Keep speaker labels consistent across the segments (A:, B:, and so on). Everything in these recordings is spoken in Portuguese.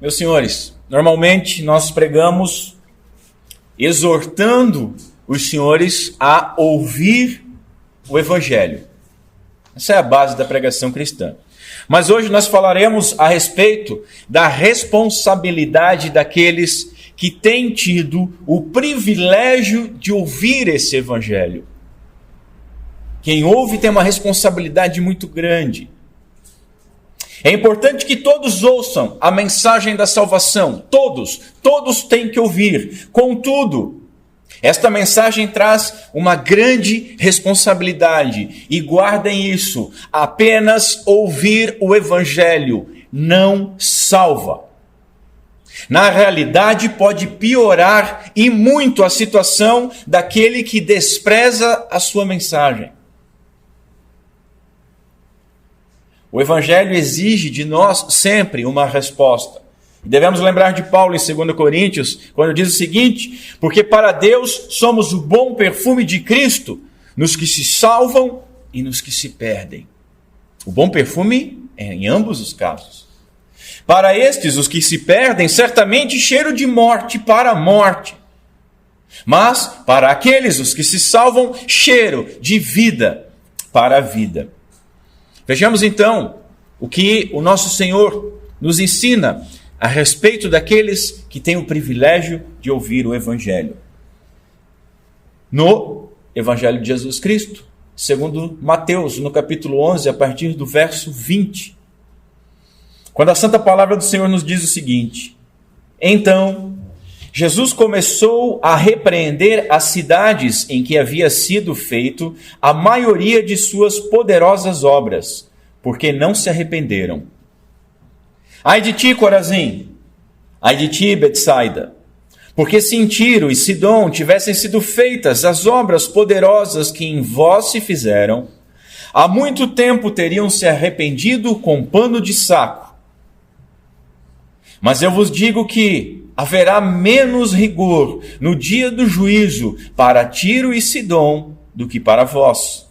A: Meus senhores, normalmente nós pregamos exortando os senhores a ouvir o Evangelho. Essa é a base da pregação cristã. Mas hoje nós falaremos a respeito da responsabilidade daqueles que têm tido o privilégio de ouvir esse Evangelho. Quem ouve tem uma responsabilidade muito grande. É importante que todos ouçam a mensagem da salvação. Todos têm que ouvir. Contudo, esta mensagem traz uma grande responsabilidade. E guardem isso: apenas ouvir o Evangelho não salva. Na realidade, pode piorar e muito a situação daquele que despreza a sua mensagem. O Evangelho exige de nós sempre uma resposta. E devemos lembrar de Paulo em 2 Coríntios, quando diz o seguinte: porque para Deus somos o bom perfume de Cristo, nos que se salvam e nos que se perdem. O bom perfume é em ambos os casos. Para estes, os que se perdem, certamente cheiro de morte para a morte. Mas, para aqueles, os que se salvam, cheiro de vida para a vida. Vejamos então o que o nosso Senhor nos ensina a respeito daqueles que têm o privilégio de ouvir o Evangelho. No Evangelho de Jesus Cristo, segundo Mateus, no capítulo 11, a partir do verso 20. Quando a Santa Palavra do Senhor nos diz o seguinte: então, Jesus começou a repreender as cidades em que havia sido feito a maioria de suas poderosas obras, porque não se arrependeram. Ai de ti, Corazim! Ai de ti, Betsaida! Porque se em Tiro e Sidom tivessem sido feitas as obras poderosas que em vós se fizeram, há muito tempo teriam se arrependido com pano de saco. Mas eu vos digo que haverá menos rigor no dia do juízo para Tiro e Sidom do que para vós.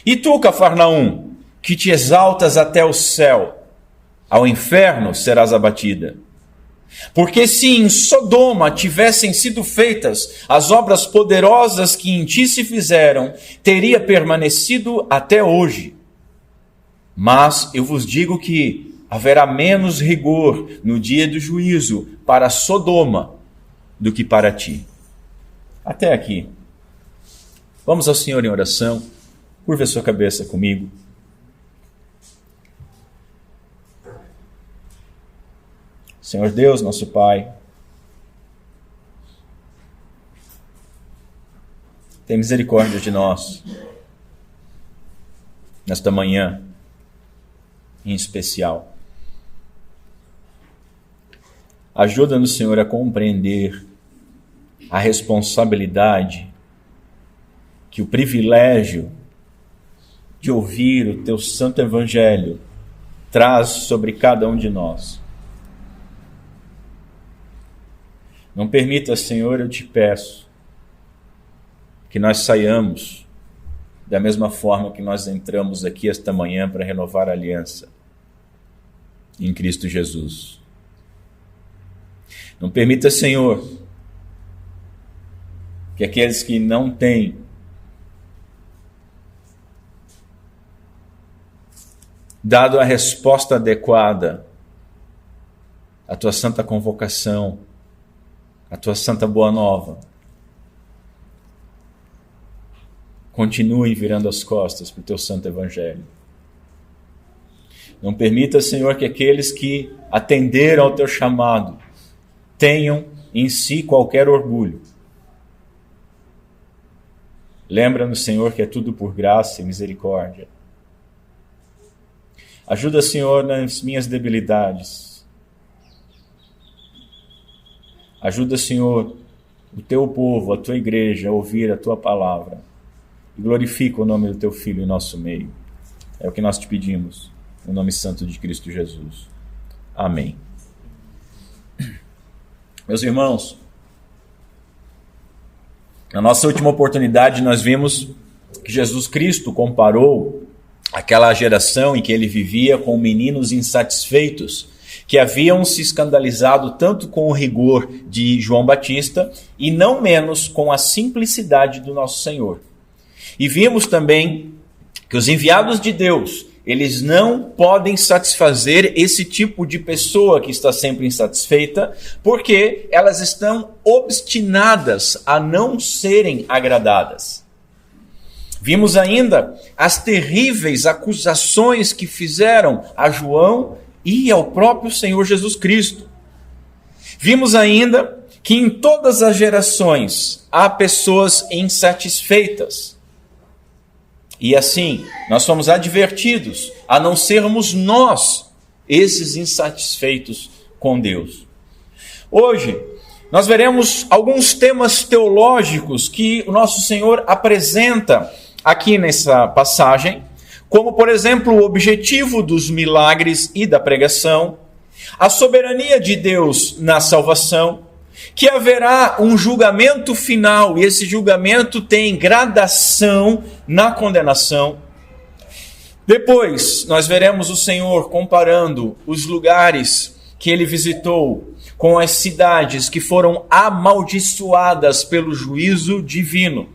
A: E tu, Cafarnaum, que te exaltas até o céu, ao inferno serás abatida. Porque se em Sodoma tivessem sido feitas as obras poderosas que em ti se fizeram, teria permanecido até hoje. Mas eu vos digo que haverá menos rigor no dia do juízo para Sodoma do que para ti. Até aqui. Vamos ao Senhor em oração. Curva a sua cabeça comigo. Senhor Deus, nosso Pai, tem misericórdia de nós nesta manhã em especial. Ajuda-nos, Senhor, a compreender a responsabilidade que o privilégio de ouvir o Teu Santo Evangelho traz sobre cada um de nós. Não permita, Senhor, eu te peço, que nós saiamos da mesma forma que nós entramos aqui esta manhã para renovar a aliança em Cristo Jesus. Não permita, Senhor, que aqueles que não têm dado a resposta adequada à tua santa convocação, à tua santa boa nova, continuem virando as costas para o teu santo evangelho. Não permita, Senhor, que aqueles que atenderam ao teu chamado tenham em si qualquer orgulho. Lembra-nos, Senhor, que é tudo por graça e misericórdia. Ajuda, Senhor, nas minhas debilidades. Ajuda, Senhor, o teu povo, a tua igreja, a ouvir a tua palavra. E glorifica o nome do teu Filho em nosso meio. É o que nós te pedimos, no nome santo de Cristo Jesus. Amém. Meus irmãos, na nossa última oportunidade nós vimos que Jesus Cristo comparou aquela geração em que ele vivia com meninos insatisfeitos, que haviam se escandalizado tanto com o rigor de João Batista e não menos com a simplicidade do nosso Senhor. E vimos também que os enviados de Deus, eles não podem satisfazer esse tipo de pessoa que está sempre insatisfeita, porque elas estão obstinadas a não serem agradadas. Vimos ainda as terríveis acusações que fizeram a João e ao próprio Senhor Jesus Cristo. Vimos ainda que em todas as gerações há pessoas insatisfeitas. E assim, nós fomos advertidos a não sermos nós esses insatisfeitos com Deus. Hoje, nós veremos alguns temas teológicos que o nosso Senhor apresenta aqui nessa passagem, como, por exemplo, o objetivo dos milagres e da pregação, a soberania de Deus na salvação, que haverá um julgamento final, e esse julgamento tem gradação na condenação. Depois, nós veremos o Senhor comparando os lugares que ele visitou com as cidades que foram amaldiçoadas pelo juízo divino.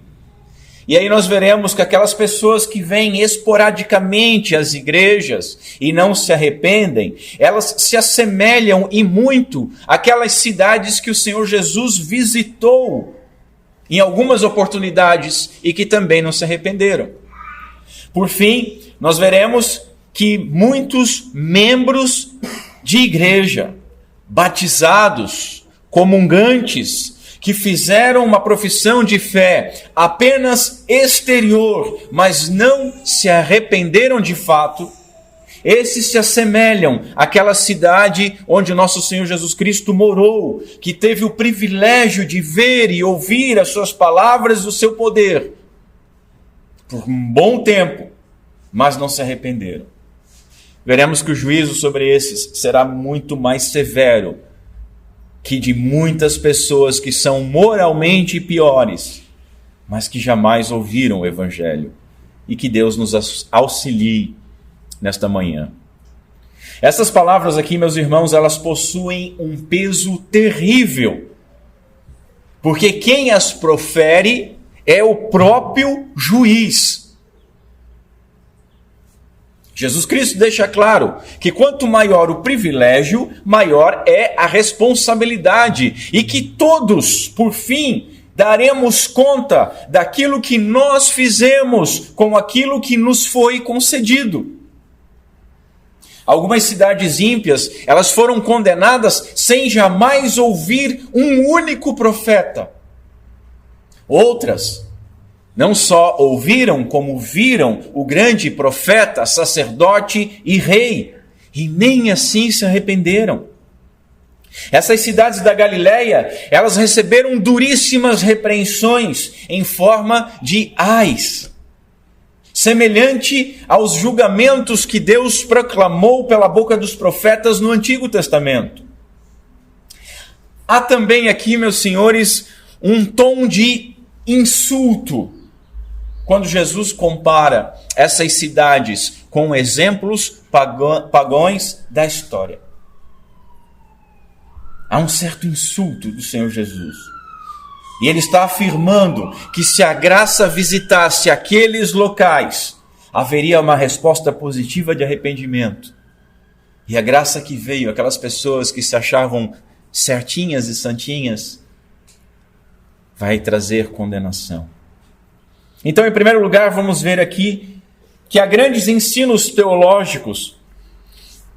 A: E aí nós veremos que aquelas pessoas que vêm esporadicamente às igrejas e não se arrependem, elas se assemelham e muito àquelas cidades que o Senhor Jesus visitou em algumas oportunidades e que também não se arrependeram. Por fim, nós veremos que muitos membros de igreja, batizados, comungantes, que fizeram uma profissão de fé apenas exterior, mas não se arrependeram de fato, esses se assemelham àquela cidade onde o nosso Senhor Jesus Cristo morou, que teve o privilégio de ver e ouvir as suas palavras e o seu poder por um bom tempo, mas não se arrependeram. Veremos que o juízo sobre esses será muito mais severo que de muitas pessoas que são moralmente piores, mas que jamais ouviram o Evangelho. E que Deus nos auxilie nesta manhã. Essas palavras aqui, meus irmãos, elas possuem um peso terrível, porque quem as profere é o próprio juiz. Jesus Cristo deixa claro que quanto maior o privilégio, maior é a responsabilidade, e que todos, por fim, daremos conta daquilo que nós fizemos com aquilo que nos foi concedido. Algumas cidades ímpias, elas foram condenadas sem jamais ouvir um único profeta. Outras não só ouviram, como viram o grande profeta, sacerdote e rei, e nem assim se arrependeram. Essas cidades da Galileia, elas receberam duríssimas repreensões em forma de ais, semelhante aos julgamentos que Deus proclamou pela boca dos profetas no Antigo Testamento. Há também aqui, meus senhores, um tom de insulto, quando Jesus compara essas cidades com exemplos pagãos da história. Há um certo insulto do Senhor Jesus. E ele está afirmando que se a graça visitasse aqueles locais, haveria uma resposta positiva de arrependimento. E a graça que veio, aquelas pessoas que se achavam certinhas e santinhas, vai trazer condenação. Então, em primeiro lugar, vamos ver aqui que há grandes ensinos teológicos,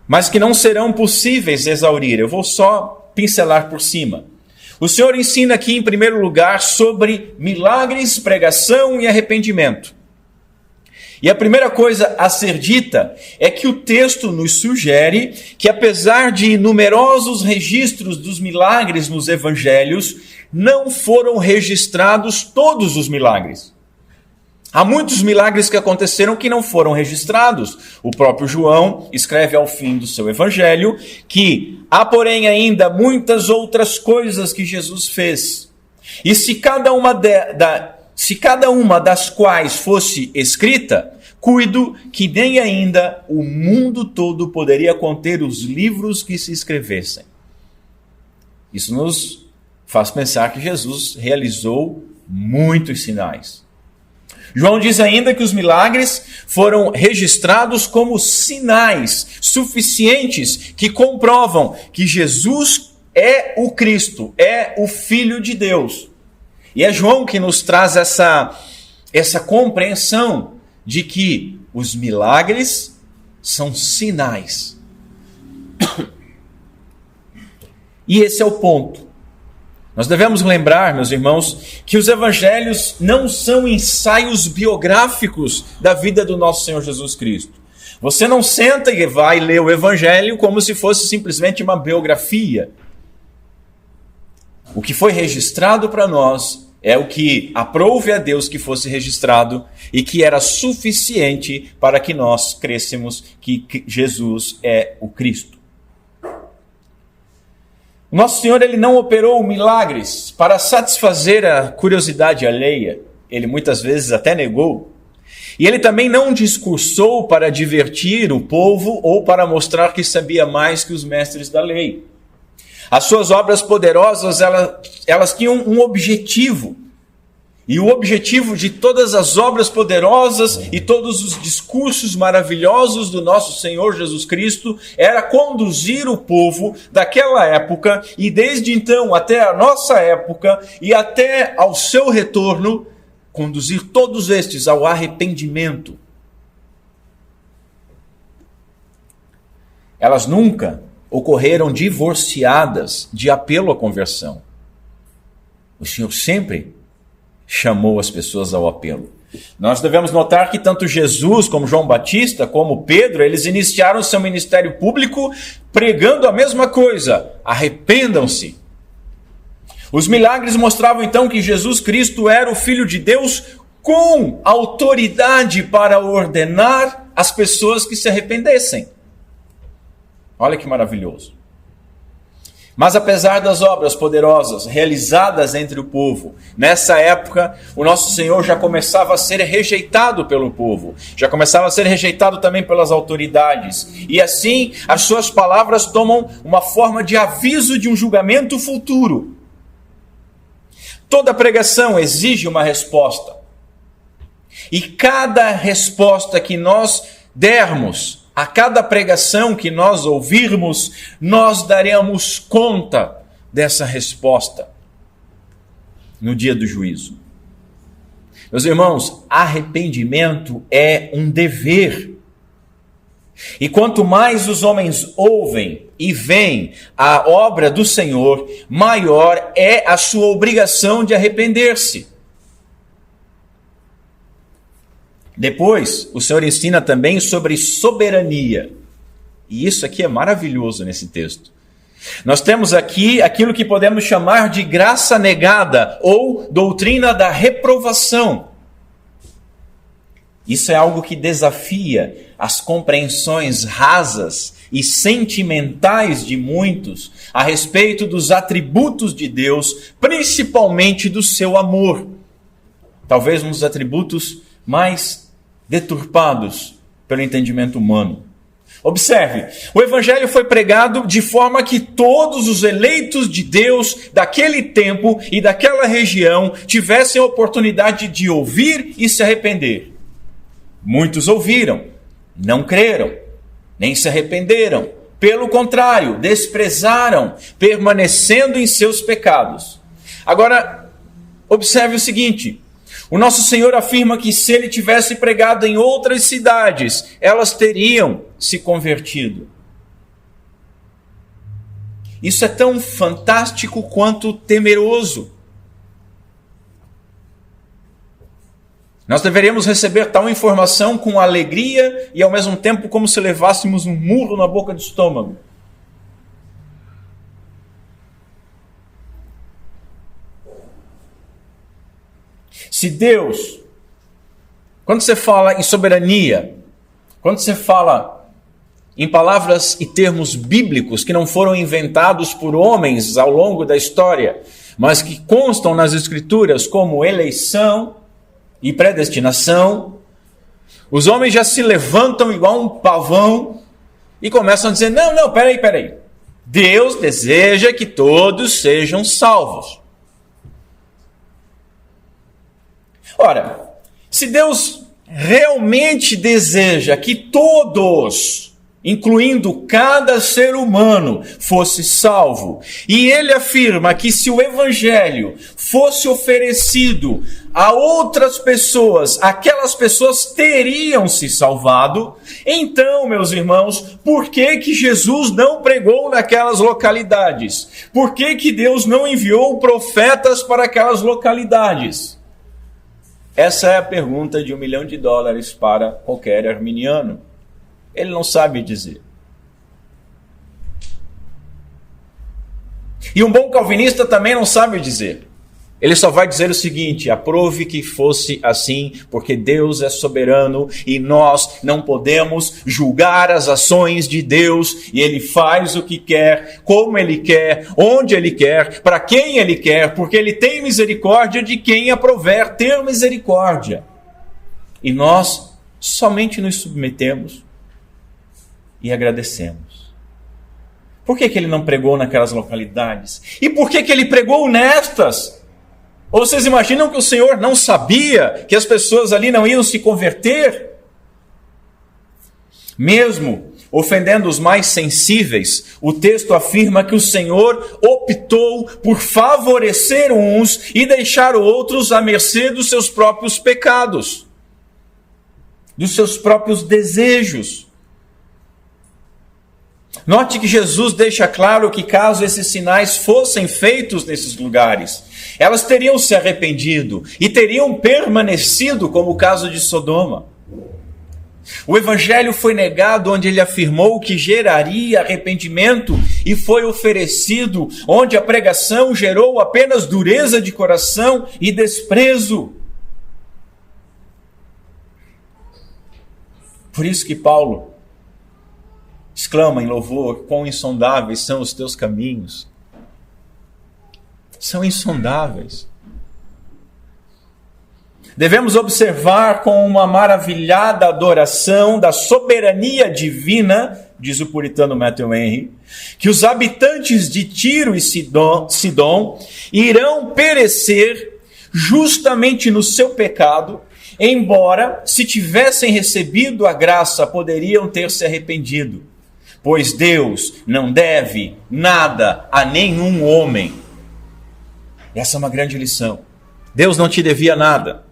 A: mas que não serão possíveis exaurir. Eu vou só pincelar por cima. O Senhor ensina aqui, em primeiro lugar, sobre milagres, pregação e arrependimento. E a primeira coisa a ser dita é que o texto nos sugere que, apesar de numerosos registros dos milagres nos evangelhos, não foram registrados todos os milagres. Há muitos milagres que aconteceram que não foram registrados. O próprio João escreve ao fim do seu evangelho que há, porém, ainda muitas outras coisas que Jesus fez. E se cada uma das quais fosse escrita, cuido que nem ainda o mundo todo poderia conter os livros que se escrevessem. Isso nos faz pensar que Jesus realizou muitos sinais. João diz ainda que os milagres foram registrados como sinais suficientes que comprovam que Jesus é o Cristo, é o Filho de Deus. E é João que nos traz essa compreensão de que os milagres são sinais. E esse é o ponto. Nós devemos lembrar, meus irmãos, que os evangelhos não são ensaios biográficos da vida do nosso Senhor Jesus Cristo. Você não senta e vai ler o evangelho como se fosse simplesmente uma biografia. O que foi registrado para nós é o que aprouve a Deus que fosse registrado e que era suficiente para que nós crêssemos que Jesus é o Cristo. O nosso Senhor, ele não operou milagres para satisfazer a curiosidade alheia. Ele muitas vezes até negou. E ele também não discursou para divertir o povo ou para mostrar que sabia mais que os mestres da lei. As suas obras poderosas, elas tinham um objetivo. E o objetivo de todas as obras poderosas e todos os discursos maravilhosos do nosso Senhor Jesus Cristo era conduzir o povo daquela época e desde então até a nossa época e até ao seu retorno, conduzir todos estes ao arrependimento. Elas nunca ocorreram divorciadas de apelo à conversão. O Senhor sempre chamou as pessoas ao apelo. Nós devemos notar que tanto Jesus, como João Batista, como Pedro, eles iniciaram seu ministério público pregando a mesma coisa: arrependam-se. Os milagres mostravam então que Jesus Cristo era o Filho de Deus com autoridade para ordenar as pessoas que se arrependessem. Olha que maravilhoso. Mas apesar das obras poderosas realizadas entre o povo, nessa época o nosso Senhor já começava a ser rejeitado pelo povo, já começava a ser rejeitado também pelas autoridades. E assim as suas palavras tomam uma forma de aviso de um julgamento futuro. Toda pregação exige uma resposta. E cada resposta que nós dermos, a cada pregação que nós ouvirmos, nós daremos conta dessa resposta no dia do juízo. Meus irmãos, arrependimento é um dever. E quanto mais os homens ouvem e veem a obra do Senhor, maior é a sua obrigação de arrepender-se. Depois, o Senhor ensina também sobre soberania. E isso aqui é maravilhoso nesse texto. Nós temos aqui aquilo que podemos chamar de graça negada ou doutrina da reprovação. Isso é algo que desafia as compreensões rasas e sentimentais de muitos a respeito dos atributos de Deus, principalmente do seu amor. Talvez um dos atributos mais deturpados pelo entendimento humano. Observe, o evangelho foi pregado de forma que todos os eleitos de Deus daquele tempo e daquela região tivessem a oportunidade de ouvir e se arrepender. Muitos ouviram, não creram, nem se arrependeram. Pelo contrário, desprezaram, permanecendo em seus pecados. Agora, observe o seguinte: o nosso Senhor afirma que se ele tivesse pregado em outras cidades, elas teriam se convertido. Isso é tão fantástico quanto temeroso. Nós deveríamos receber tal informação com alegria e ao mesmo tempo como se levássemos um murro na boca do estômago. Se Deus, quando você fala em soberania, quando você fala em palavras e termos bíblicos que não foram inventados por homens ao longo da história, mas que constam nas Escrituras como eleição e predestinação, Os homens já se levantam igual um pavão e começam a dizer, não, peraí. Deus deseja que todos sejam salvos. Ora, se Deus realmente deseja que todos, incluindo cada ser humano, fosse salvo, e ele afirma que se o evangelho fosse oferecido a outras pessoas, aquelas pessoas teriam se salvado, então, meus irmãos, por que Jesus não pregou naquelas localidades? Por que Deus não enviou profetas para aquelas localidades? Essa é a pergunta de $1 milhão para qualquer arminiano. Ele não sabe dizer. E um bom calvinista também não sabe dizer. Ele só vai dizer o seguinte: aprove que fosse assim, porque Deus é soberano e nós não podemos julgar as ações de Deus, e Ele faz o que quer, como Ele quer, onde Ele quer, para quem Ele quer, porque Ele tem misericórdia de quem aprover ter misericórdia. E nós somente nos submetemos e agradecemos. Por que Ele não pregou naquelas localidades? E por que Ele pregou nestas? Ou vocês imaginam que o Senhor não sabia que as pessoas ali não iam se converter? Mesmo ofendendo os mais sensíveis, o texto afirma que o Senhor optou por favorecer uns e deixar outros à mercê dos seus próprios pecados, dos seus próprios desejos. Note que Jesus deixa claro que caso esses sinais fossem feitos nesses lugares, elas teriam se arrependido e teriam permanecido, como o caso de Sodoma. O evangelho foi negado onde ele afirmou que geraria arrependimento e foi oferecido onde a pregação gerou apenas dureza de coração e desprezo. Por isso que Paulo exclama em louvor: quão insondáveis são os teus caminhos. São insondáveis. Devemos observar com uma maravilhada adoração da soberania divina, diz o puritano Matthew Henry, que os habitantes de Tiro e Sidom irão perecer justamente no seu pecado, embora, se tivessem recebido a graça, poderiam ter se arrependido. Pois Deus não deve nada a nenhum homem. Essa é uma grande lição. Deus não te devia nada.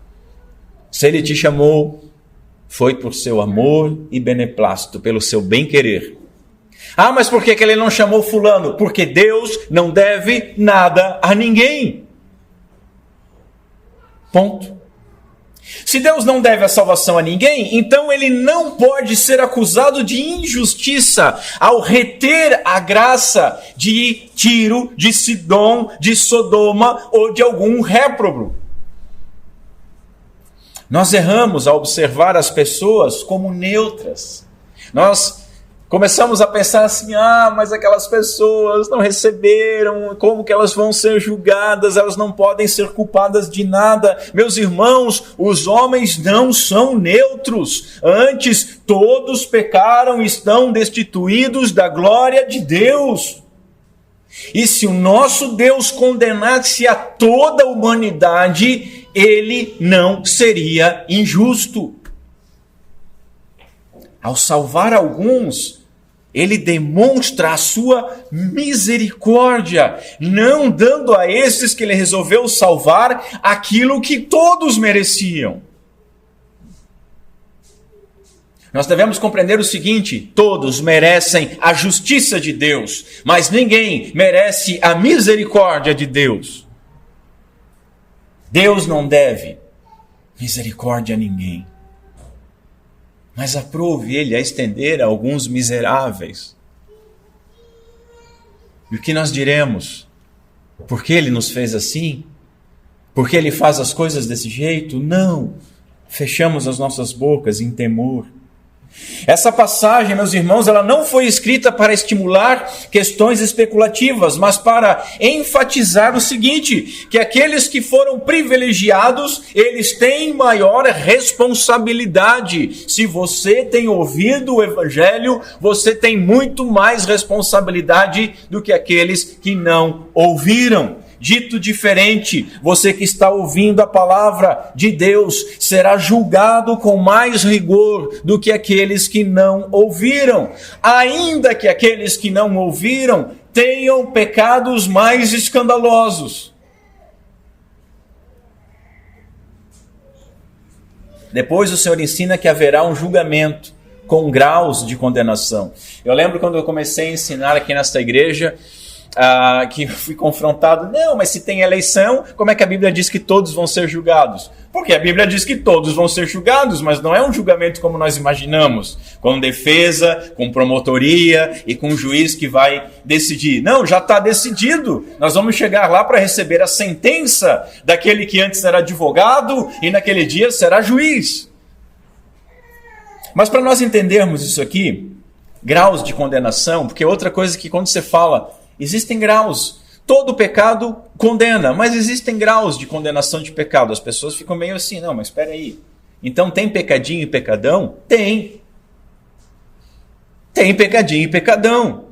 A: Se Ele te chamou, foi por seu amor e beneplácito, pelo seu bem-querer. Ah, mas por que Ele não chamou fulano? Porque Deus não deve nada a ninguém. Ponto. Se Deus não deve a salvação a ninguém, então Ele não pode ser acusado de injustiça ao reter a graça de Tiro, de Sidom, de Sodoma ou de algum réprobo. Nós erramos ao observar as pessoas como neutras. Nós começamos a pensar assim: mas aquelas pessoas não receberam, como que elas vão ser julgadas? Elas não podem ser culpadas de nada. Meus irmãos, os homens não são neutros. Antes, todos pecaram e estão destituídos da glória de Deus. E se o nosso Deus condenasse a toda a humanidade, Ele não seria injusto. Ao salvar alguns, Ele demonstra a sua misericórdia, não dando a esses que Ele resolveu salvar aquilo que todos mereciam. Nós devemos compreender o seguinte: todos merecem a justiça de Deus, mas ninguém merece a misericórdia de Deus. Deus não deve misericórdia a ninguém, mas aprove Ele a estender a alguns miseráveis. E o que nós diremos? Por que Ele nos fez assim? Por que Ele faz as coisas desse jeito? Não. Fechamos as nossas bocas em temor. Essa passagem, meus irmãos, ela não foi escrita para estimular questões especulativas, mas para enfatizar o seguinte, que aqueles que foram privilegiados, eles têm maior responsabilidade. Se você tem ouvido o Evangelho, você tem muito mais responsabilidade do que aqueles que não ouviram. Dito diferente, você que está ouvindo a palavra de Deus será julgado com mais rigor do que aqueles que não ouviram, ainda que aqueles que não ouviram tenham pecados mais escandalosos. Depois o Senhor ensina que haverá um julgamento com graus de condenação. Eu lembro quando eu comecei a ensinar aqui nesta igreja, que eu fui confrontado, não, mas se tem eleição, como é que a Bíblia diz que todos vão ser julgados? Porque a Bíblia diz que todos vão ser julgados, mas não é um julgamento como nós imaginamos, com defesa, com promotoria e com um juiz que vai decidir. Não, já está decidido, nós vamos chegar lá para receber a sentença daquele que antes era advogado e naquele dia será juiz. Mas para nós entendermos isso aqui, graus de condenação, porque outra coisa que quando você fala, existem graus. Todo pecado condena, mas existem graus de condenação de pecado. As pessoas ficam meio assim, não, mas espera aí. Então tem pecadinho e pecadão? Tem. Tem pecadinho e pecadão.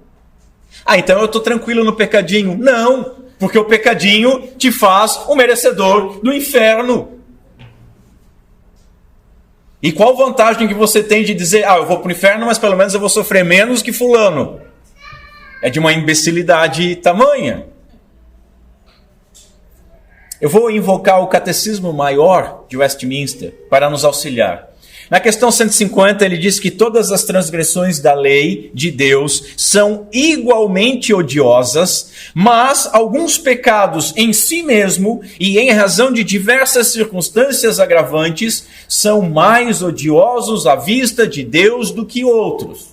A: Então eu estou tranquilo no pecadinho? Não, porque o pecadinho te faz um merecedor do inferno. E qual vantagem que você tem de dizer, eu vou para o inferno, mas pelo menos eu vou sofrer menos que fulano? É de uma imbecilidade tamanha. Eu vou invocar o Catecismo Maior de Westminster para nos auxiliar. Na questão 150, ele diz que todas as transgressões da lei de Deus são igualmente odiosas, mas alguns pecados em si mesmo e em razão de diversas circunstâncias agravantes são mais odiosos à vista de Deus do que outros.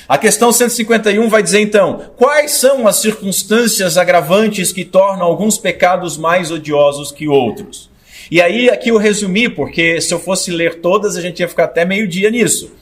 A: A questão 151 vai dizer então, quais são as circunstâncias agravantes que tornam alguns pecados mais odiosos que outros? E aí aqui eu resumi, porque se eu fosse ler todas a gente ia ficar até meio-dia nisso.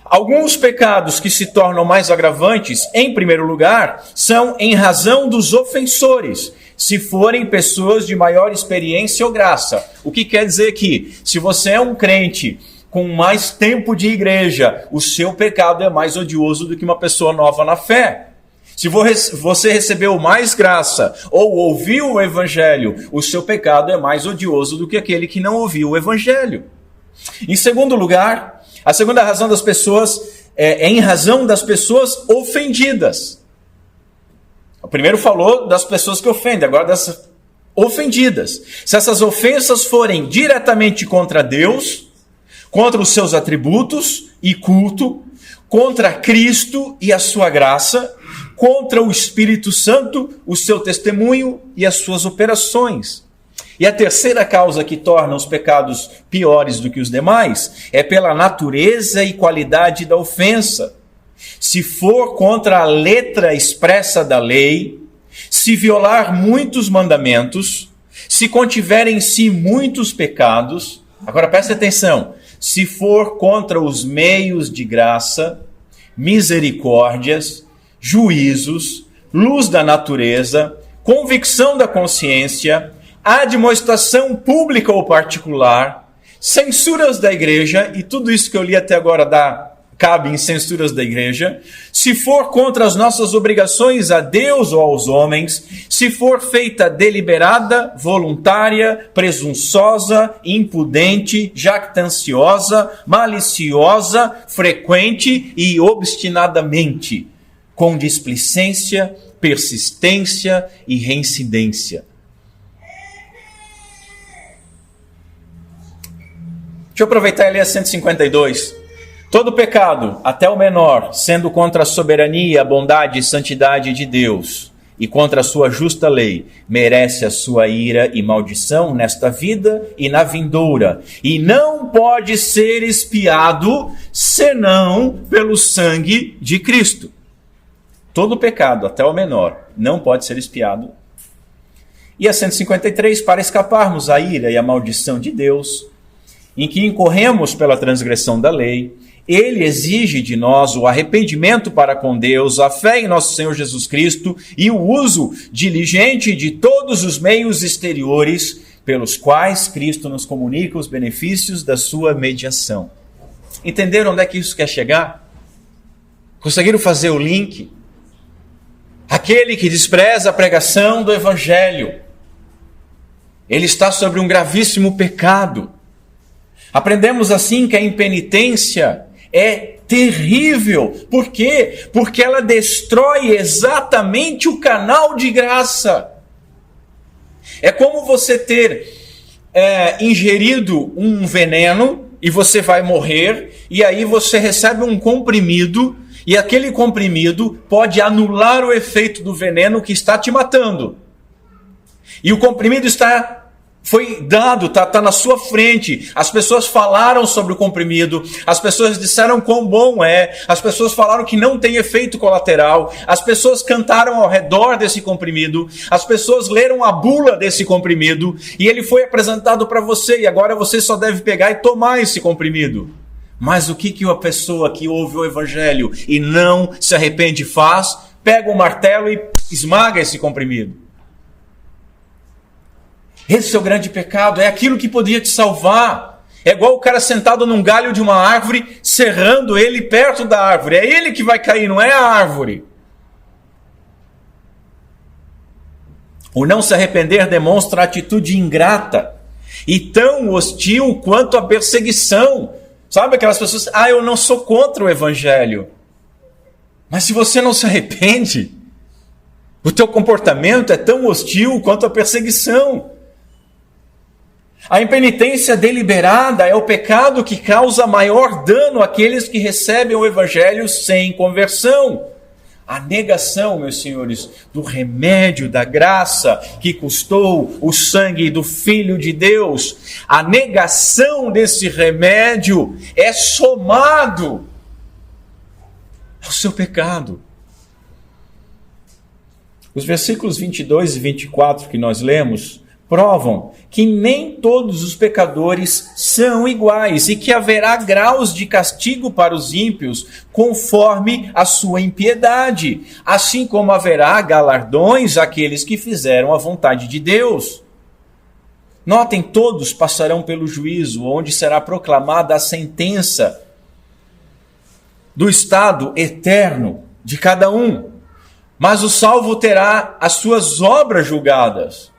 A: Alguns pecados que se tornam mais agravantes, em primeiro lugar, são em razão dos ofensores, se forem pessoas de maior experiência ou graça. O que quer dizer que, se você é um crente com mais tempo de igreja, o seu pecado é mais odioso do que uma pessoa nova na fé. Se você recebeu mais graça ou ouviu o Evangelho, o seu pecado é mais odioso do que aquele que não ouviu o Evangelho. Em segundo lugar, a segunda razão das pessoas é em razão das pessoas ofendidas. O primeiro falou das pessoas que ofendem, agora das ofendidas. Se essas ofensas forem diretamente contra Deus, contra os seus atributos e culto, contra Cristo e a sua graça, contra o Espírito Santo, o seu testemunho e as suas operações. E a terceira causa que torna os pecados piores do que os demais é pela natureza e qualidade da ofensa. Se for contra a letra expressa da lei, se violar muitos mandamentos, se contiver em si muitos pecados, agora preste atenção, se for contra os meios de graça, misericórdias, juízos, luz da natureza, convicção da consciência, admoestação pública ou particular, censuras da igreja, e tudo isso que eu li até agora cabe em censuras da igreja, se for contra as nossas obrigações a Deus ou aos homens, se for feita deliberada, voluntária, presunçosa, impudente, jactanciosa, maliciosa, frequente e obstinadamente, com displicência, persistência e reincidência. Deixa eu aproveitar e ler a 152. Todo pecado, até o menor, sendo contra a soberania, a bondade e santidade de Deus e contra a sua justa lei, merece a sua ira e maldição nesta vida e na vindoura, e não pode ser expiado senão pelo sangue de Cristo. Todo pecado, até o menor, não pode ser expiado. E a 153, para escaparmos à ira e à maldição de Deus, em que incorremos pela transgressão da lei, Ele exige de nós o arrependimento para com Deus, a fé em nosso Senhor Jesus Cristo e o uso diligente de todos os meios exteriores pelos quais Cristo nos comunica os benefícios da sua mediação. Entenderam onde é que isso quer chegar? Conseguiram fazer o link? Aquele que despreza a pregação do Evangelho, ele está sobre um gravíssimo pecado. Aprendemos assim que a impenitência é terrível. Por quê? Porque ela destrói exatamente o canal de graça. É como você ter ingerido um veneno e você vai morrer, e aí você recebe um comprimido, e aquele comprimido pode anular o efeito do veneno que está te matando. E o comprimido foi dado, está na sua frente. As pessoas falaram sobre o comprimido, as pessoas disseram quão bom é, as pessoas falaram que não tem efeito colateral, as pessoas cantaram ao redor desse comprimido, as pessoas leram a bula desse comprimido, e ele foi apresentado para você, e agora você só deve pegar e tomar esse comprimido. Mas o que a pessoa que ouve o Evangelho e não se arrepende faz? Pega o martelo e esmaga esse comprimido. Esse é o grande pecado, é aquilo que podia te salvar. É igual o cara sentado num galho de uma árvore, serrando ele perto da árvore. É ele que vai cair, não é a árvore. O não se arrepender demonstra atitude ingrata e tão hostil quanto a perseguição. Sabe aquelas pessoas, eu não sou contra o Evangelho. Mas se você não se arrepende, o teu comportamento é tão hostil quanto a perseguição. A impenitência deliberada é o pecado que causa maior dano àqueles que recebem o Evangelho sem conversão. A negação, meus senhores, do remédio da graça que custou o sangue do Filho de Deus, a negação desse remédio é somado ao seu pecado. Os versículos 22 e 24 que nós lemos provam que nem todos os pecadores são iguais e que haverá graus de castigo para os ímpios conforme a sua impiedade, assim como haverá galardões àqueles que fizeram a vontade de Deus. Notem, todos passarão pelo juízo, onde será proclamada a sentença do estado eterno de cada um. Mas o salvo terá as suas obras julgadas.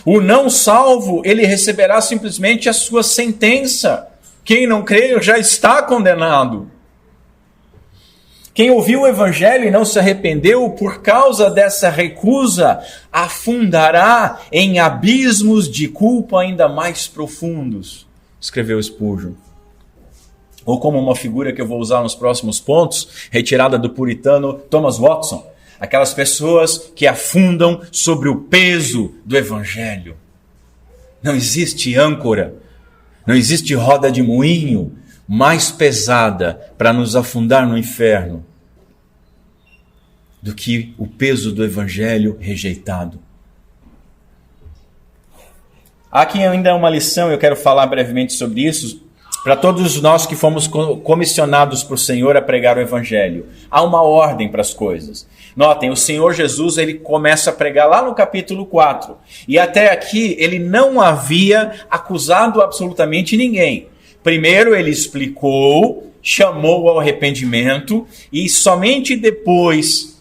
A: O não salvo, ele receberá simplesmente a sua sentença. Quem não crê já está condenado. Quem ouviu o Evangelho e não se arrependeu por causa dessa recusa, afundará em abismos de culpa ainda mais profundos, escreveu Spurgeon. Ou como uma figura que eu vou usar nos próximos pontos, retirada do puritano Thomas Watson. Aquelas pessoas que afundam sobre o peso do Evangelho. Não existe âncora, não existe roda de moinho mais pesada para nos afundar no inferno do que o peso do Evangelho rejeitado. Aqui ainda é uma lição, eu quero falar brevemente sobre isso, para todos nós que fomos comissionados por Senhor a pregar o Evangelho. Há uma ordem para as coisas. Notem, o Senhor Jesus, ele começa a pregar lá no capítulo 4. E até aqui, ele não havia acusado absolutamente ninguém. Primeiro, ele explicou, chamou ao arrependimento, e somente depois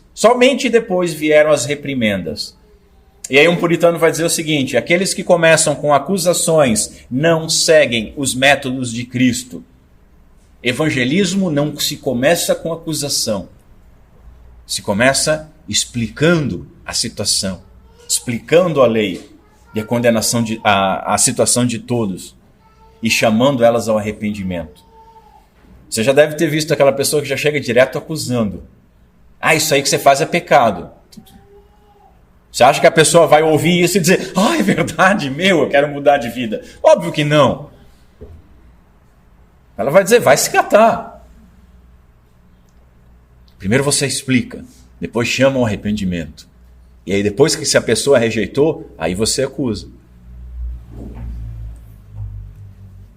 A: vieram as reprimendas. E aí um puritano vai dizer o seguinte: aqueles que começam com acusações não seguem os métodos de Cristo. Evangelismo não se começa com acusação. Se começa explicando a situação, explicando a lei e a condenação, a situação de todos e chamando elas ao arrependimento. Você já deve ter visto aquela pessoa que já chega direto acusando. Isso aí que você faz é pecado. Você acha que a pessoa vai ouvir isso e dizer: é verdade, eu quero mudar de vida? Óbvio que não. Ela vai dizer: vai se catar. Primeiro você explica, depois chama o arrependimento. E aí depois que se a pessoa rejeitou, aí você acusa.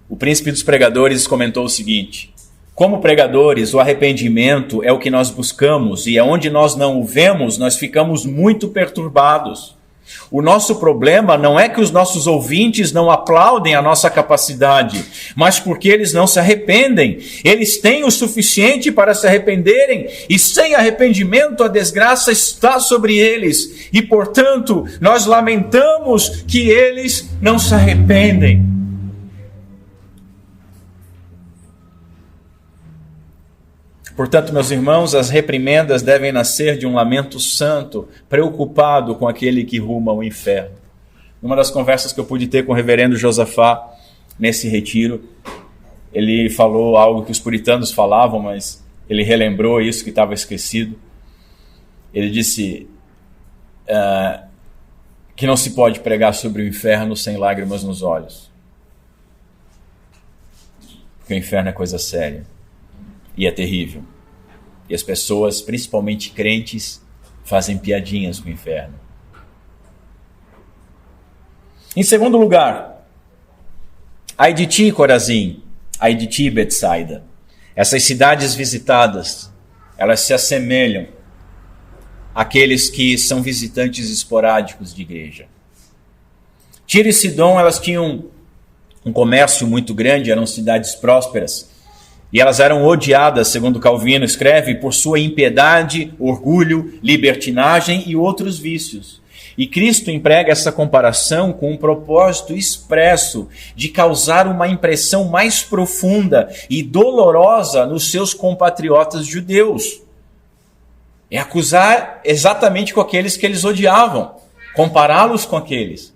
A: O príncipe dos pregadores comentou o seguinte: Como pregadores, o arrependimento é o que nós buscamos, e onde nós não o vemos, nós ficamos muito perturbados. O nosso problema não é que os nossos ouvintes não aplaudem a nossa capacidade, mas porque eles não se arrependem. Eles têm o suficiente para se arrependerem, e sem arrependimento a desgraça está sobre eles. E, portanto, nós lamentamos que eles não se arrependem. Portanto, meus irmãos, as reprimendas devem nascer de um lamento santo, preocupado com aquele que ruma ao inferno. Numa das conversas que eu pude ter com o reverendo Josafá, nesse retiro, ele falou algo que os puritanos falavam, mas ele relembrou isso que estava esquecido. Ele disse que não se pode pregar sobre o inferno sem lágrimas nos olhos. Porque o inferno é coisa séria. E é terrível. E as pessoas, principalmente crentes, fazem piadinhas com o inferno. Em segundo lugar, ai de ti, Corazim, ai de ti, Betsaida. Essas cidades visitadas, elas se assemelham àqueles que são visitantes esporádicos de igreja. Tiro e Sidom, elas tinham um comércio muito grande, eram cidades prósperas. E elas eram odiadas, segundo Calvino escreve, por sua impiedade, orgulho, libertinagem e outros vícios. E Cristo emprega essa comparação com um propósito expresso de causar uma impressão mais profunda e dolorosa nos seus compatriotas judeus. É acusar exatamente com aqueles que eles odiavam, compará-los com aqueles.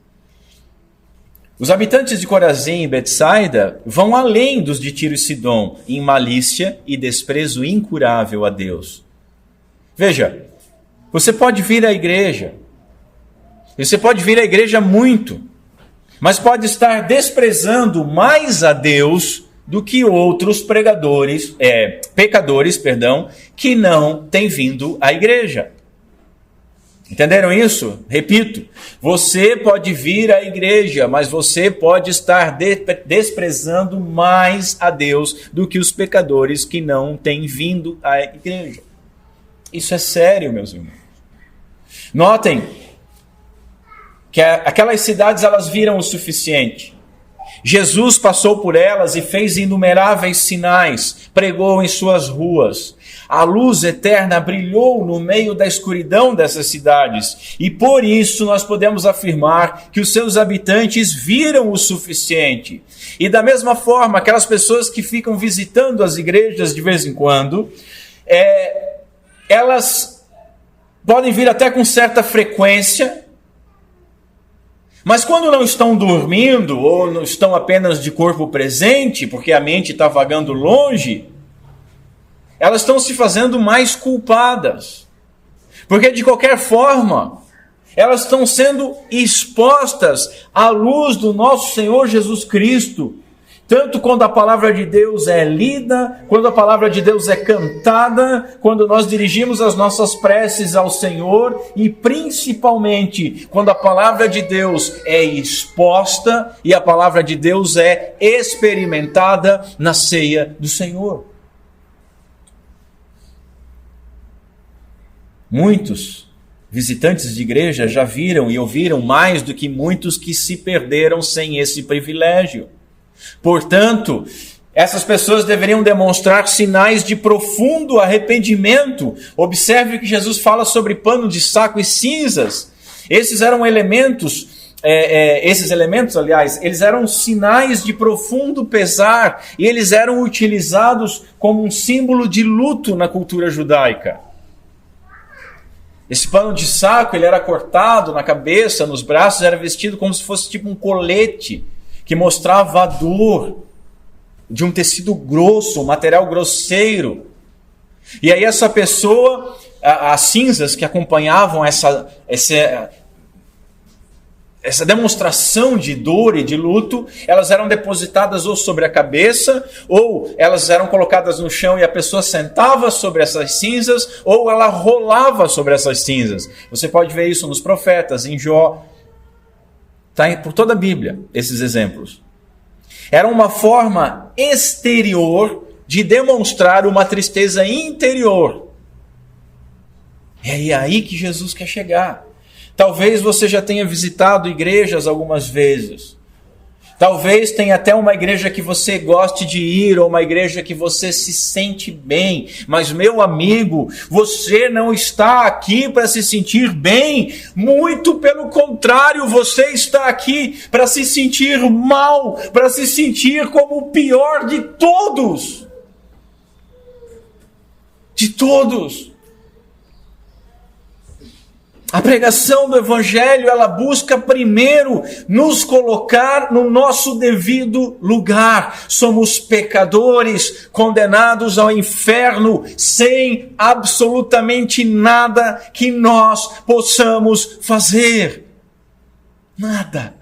A: Os habitantes de Corazim e Betsaida vão além dos de Tiro e Sidom em malícia e desprezo incurável a Deus. Veja, você pode vir à igreja, muito, mas pode estar desprezando mais a Deus do que outros pecadores, que não têm vindo à igreja. Entenderam isso? Repito, você pode vir à igreja, mas você pode estar desprezando mais a Deus do que os pecadores que não têm vindo à igreja. Isso é sério, meus irmãos. Notem que aquelas cidades, elas viram o suficiente. Jesus passou por elas e fez inumeráveis sinais, pregou em suas ruas. A luz eterna brilhou no meio da escuridão dessas cidades, e por isso nós podemos afirmar que os seus habitantes viram o suficiente. E da mesma forma, aquelas pessoas que ficam visitando as igrejas de vez em quando, elas podem vir até com certa frequência, mas quando não estão dormindo, ou não estão apenas de corpo presente, porque a mente está vagando longe, elas estão se fazendo mais culpadas. Porque de qualquer forma, elas estão sendo expostas à luz do nosso Senhor Jesus Cristo. Tanto quando a palavra de Deus é lida, quando a palavra de Deus é cantada, quando nós dirigimos as nossas preces ao Senhor, e principalmente quando a palavra de Deus é exposta e a palavra de Deus é experimentada na ceia do Senhor. Muitos visitantes de igreja já viram e ouviram mais do que muitos que se perderam sem esse privilégio. Portanto, essas pessoas deveriam demonstrar sinais de profundo arrependimento. Observe que Jesus fala sobre pano de saco e cinzas. Esses elementos, eles eram sinais de profundo pesar, e eles eram utilizados como um símbolo de luto na cultura judaica. Esse pano de saco, ele era cortado na cabeça, nos braços, era vestido como se fosse tipo um colete, que mostrava a dor de um tecido grosso, um material grosseiro. E aí essa pessoa, as cinzas que acompanhavam essa demonstração de dor e de luto, elas eram depositadas ou sobre a cabeça, ou elas eram colocadas no chão e a pessoa sentava sobre essas cinzas, ou ela rolava sobre essas cinzas. Você pode ver isso nos profetas, em Jó. Está por toda a Bíblia, esses exemplos. Era uma forma exterior de demonstrar uma tristeza interior. É aí que Jesus quer chegar. Talvez você já tenha visitado igrejas algumas vezes. Talvez tenha até uma igreja que você goste de ir, ou uma igreja que você se sente bem. Mas, meu amigo, você não está aqui para se sentir bem. Muito pelo contrário, você está aqui para se sentir mal, para se sentir como o pior de todos. De todos. A pregação do Evangelho, ela busca primeiro nos colocar no nosso devido lugar. Somos pecadores, condenados ao inferno, sem absolutamente nada que nós possamos fazer. Nada.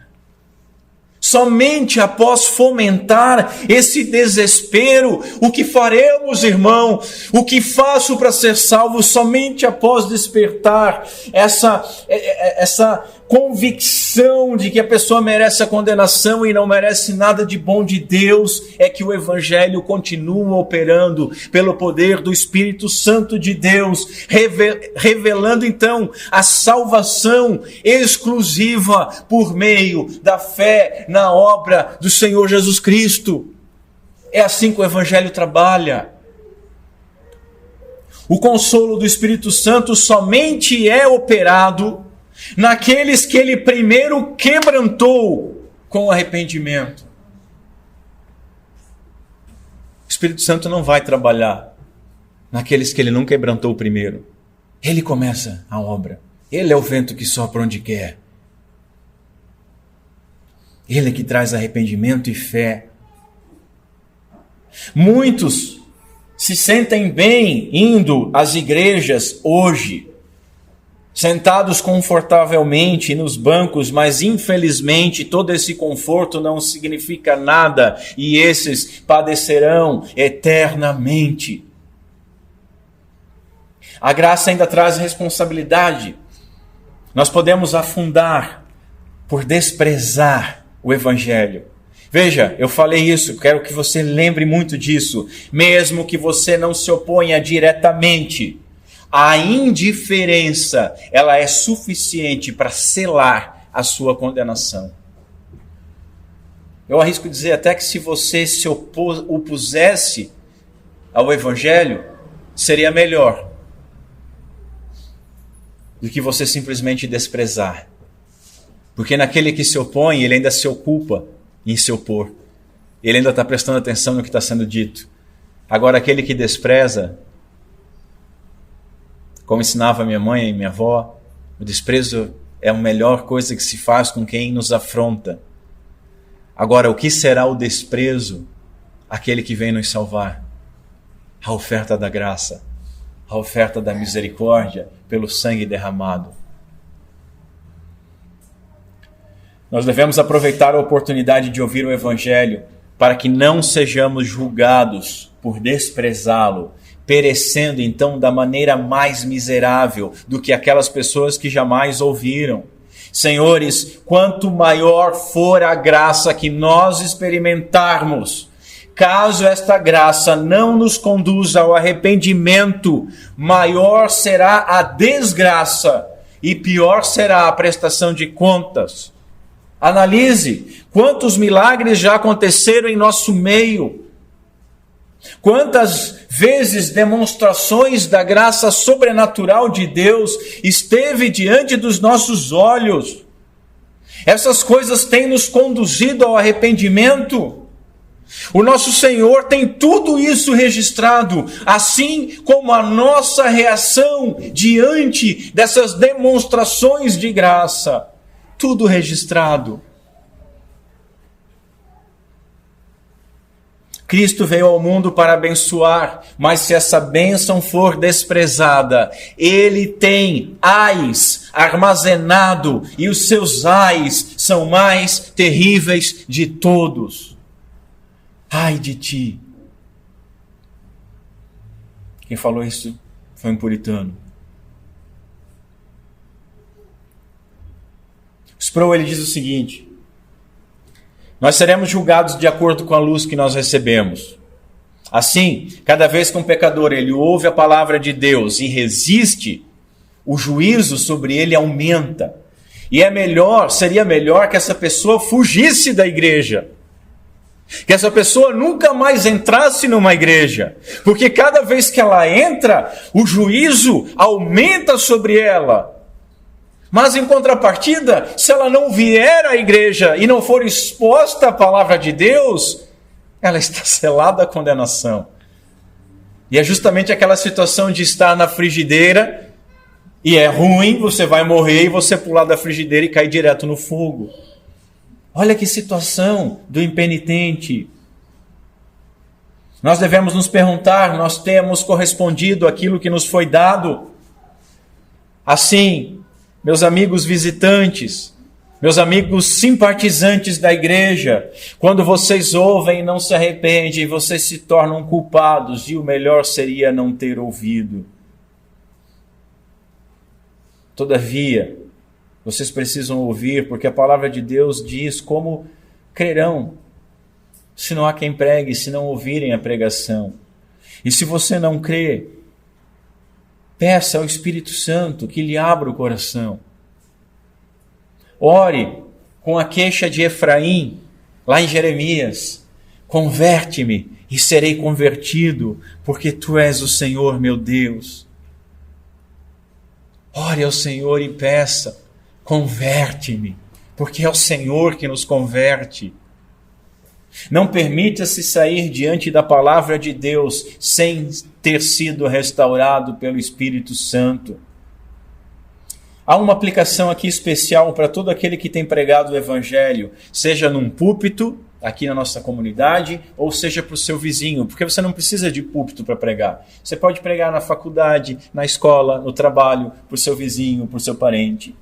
A: Somente após fomentar esse desespero, o que faremos, irmão? O que faço para ser salvo? Somente após despertar essa convicção de que a pessoa merece a condenação e não merece nada de bom de Deus, é que o Evangelho continua operando pelo poder do Espírito Santo de Deus, revelando então a salvação exclusiva por meio da fé na obra do Senhor Jesus Cristo. É assim que o Evangelho trabalha. O consolo do Espírito Santo somente é operado naqueles que ele primeiro quebrantou com arrependimento. O Espírito Santo não vai trabalhar naqueles que ele não quebrantou primeiro. Ele começa a obra. Ele é o vento que sopra onde quer. Ele é que traz arrependimento e fé. Muitos se sentem bem indo às igrejas hoje, sentados confortavelmente nos bancos, mas infelizmente todo esse conforto não significa nada e esses padecerão eternamente. A graça ainda traz responsabilidade. Nós podemos afundar por desprezar o Evangelho. Veja, eu falei isso, quero que você lembre muito disso. Mesmo que você não se oponha diretamente, a indiferença, ela é suficiente para selar a sua condenação. Eu arrisco dizer até que se você se opusesse ao Evangelho, seria melhor do que você simplesmente desprezar. Porque naquele que se opõe, ele ainda se ocupa em se opor. Ele ainda está prestando atenção no que está sendo dito. Agora, aquele que despreza, como ensinava minha mãe e minha avó, o desprezo é a melhor coisa que se faz com quem nos afronta. Agora, o que será o desprezo? Aquele que vem nos salvar. A oferta da graça, a oferta da misericórdia pelo sangue derramado. Nós devemos aproveitar a oportunidade de ouvir o Evangelho para que não sejamos julgados por desprezá-lo, perecendo então da maneira mais miserável do que aquelas pessoas que jamais ouviram. Senhores, quanto maior for a graça que nós experimentarmos, caso esta graça não nos conduza ao arrependimento, maior será a desgraça e pior será a prestação de contas. Analise quantos milagres já aconteceram em nosso meio. Quantas vezes demonstrações da graça sobrenatural de Deus esteve diante dos nossos olhos. Essas coisas têm nos conduzido ao arrependimento. O nosso Senhor tem tudo isso registrado, assim como a nossa reação diante dessas demonstrações de graça. Tudo registrado. Cristo veio ao mundo para abençoar, mas se essa bênção for desprezada, Ele tem ais armazenado, e os seus ais são mais terríveis de todos. Ai de ti. Quem falou isso foi um puritano. Sproul, ele diz o seguinte: nós seremos julgados de acordo com a luz que nós recebemos. Assim, cada vez que um pecador ele ouve a palavra de Deus e resiste, o juízo sobre ele aumenta. E seria melhor que essa pessoa fugisse da igreja. Que essa pessoa nunca mais entrasse numa igreja. Porque cada vez que ela entra, o juízo aumenta sobre ela. Mas em contrapartida, se ela não vier à igreja e não for exposta à palavra de Deus, ela está selada à condenação. E é justamente aquela situação de estar na frigideira e é ruim, você vai morrer e você pular da frigideira e cair direto no fogo. Olha que situação do impenitente. Nós devemos nos perguntar, nós temos correspondido àquilo que nos foi dado? Assim, meus amigos visitantes, meus amigos simpatizantes da igreja, quando vocês ouvem e não se arrependem, vocês se tornam culpados e o melhor seria não ter ouvido. Todavia, vocês precisam ouvir, porque a palavra de Deus diz como crerão, se não há quem pregue, se não ouvirem a pregação. E se você não crê, peça ao Espírito Santo que lhe abra o coração. Ore com a queixa de Efraim, lá em Jeremias: converte-me e serei convertido, porque tu és o Senhor meu Deus. Ore ao Senhor e peça: converte-me, porque é o Senhor que nos converte. Não permita-se sair diante da palavra de Deus sem ter sido restaurado pelo Espírito Santo. Há uma aplicação aqui especial para todo aquele que tem pregado o Evangelho, seja num púlpito, aqui na nossa comunidade, ou seja para o seu vizinho, porque você não precisa de púlpito para pregar. Você pode pregar na faculdade, na escola, no trabalho, para o seu vizinho, para o seu parente.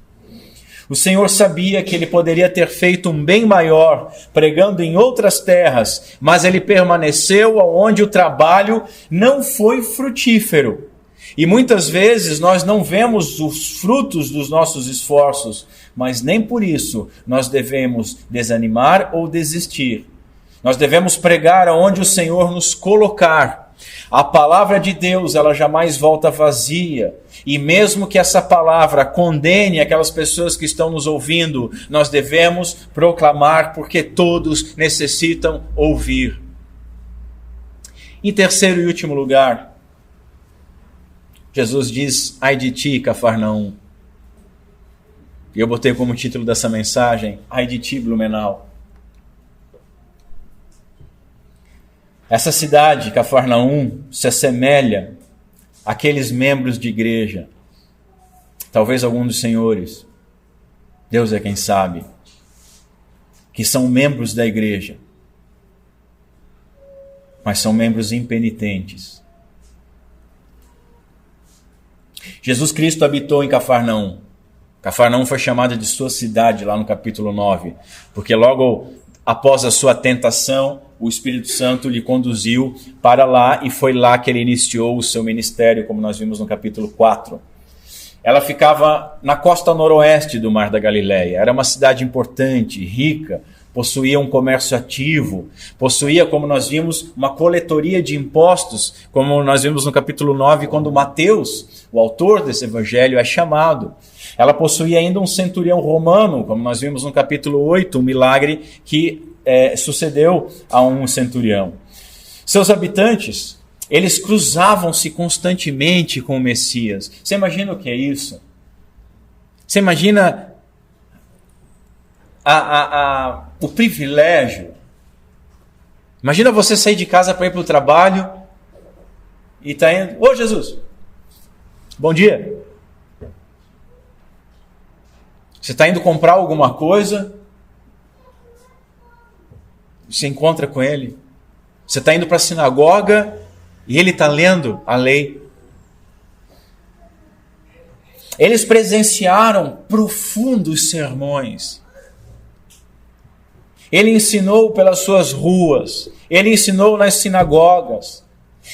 A: O Senhor sabia que ele poderia ter feito um bem maior pregando em outras terras, mas ele permaneceu onde o trabalho não foi frutífero. E muitas vezes nós não vemos os frutos dos nossos esforços, mas nem por isso nós devemos desanimar ou desistir. Nós devemos pregar aonde o Senhor nos colocar. A palavra de Deus, ela jamais volta vazia. E mesmo que essa palavra condene aquelas pessoas que estão nos ouvindo, nós devemos proclamar, porque todos necessitam ouvir. Em terceiro e último lugar, Jesus diz: ai de ti, Cafarnaum. E eu botei como título dessa mensagem: ai de ti, Blumenau. Essa cidade, Cafarnaum, se assemelha àqueles membros de igreja, talvez algum dos senhores, Deus é quem sabe, que são membros da igreja, mas são membros impenitentes. Jesus Cristo habitou em Cafarnaum. Cafarnaum foi chamada de sua cidade lá no capítulo 9, porque logo após a sua tentação, o Espírito Santo lhe conduziu para lá e foi lá que ele iniciou o seu ministério, como nós vimos no capítulo 4. Ela ficava na costa noroeste do Mar da Galileia. Era uma cidade importante, rica, possuía um comércio ativo, possuía, como nós vimos, uma coletoria de impostos, como nós vimos no capítulo 9, quando Mateus, o autor desse evangelho, é chamado. Ela possuía ainda um centurião romano, como nós vimos no capítulo 8, um milagre que sucedeu a um centurião. Seus habitantes, eles cruzavam-se constantemente com o Messias. Você imagina o que é isso? Você imagina o privilégio? Imagina você sair de casa para ir para o trabalho e está indo: ô Jesus, bom dia. Você está indo comprar alguma coisa, você encontra com ele. Você está indo para a sinagoga e ele está lendo a lei. Eles presenciaram profundos sermões. Ele ensinou pelas suas ruas. Ele ensinou nas sinagogas.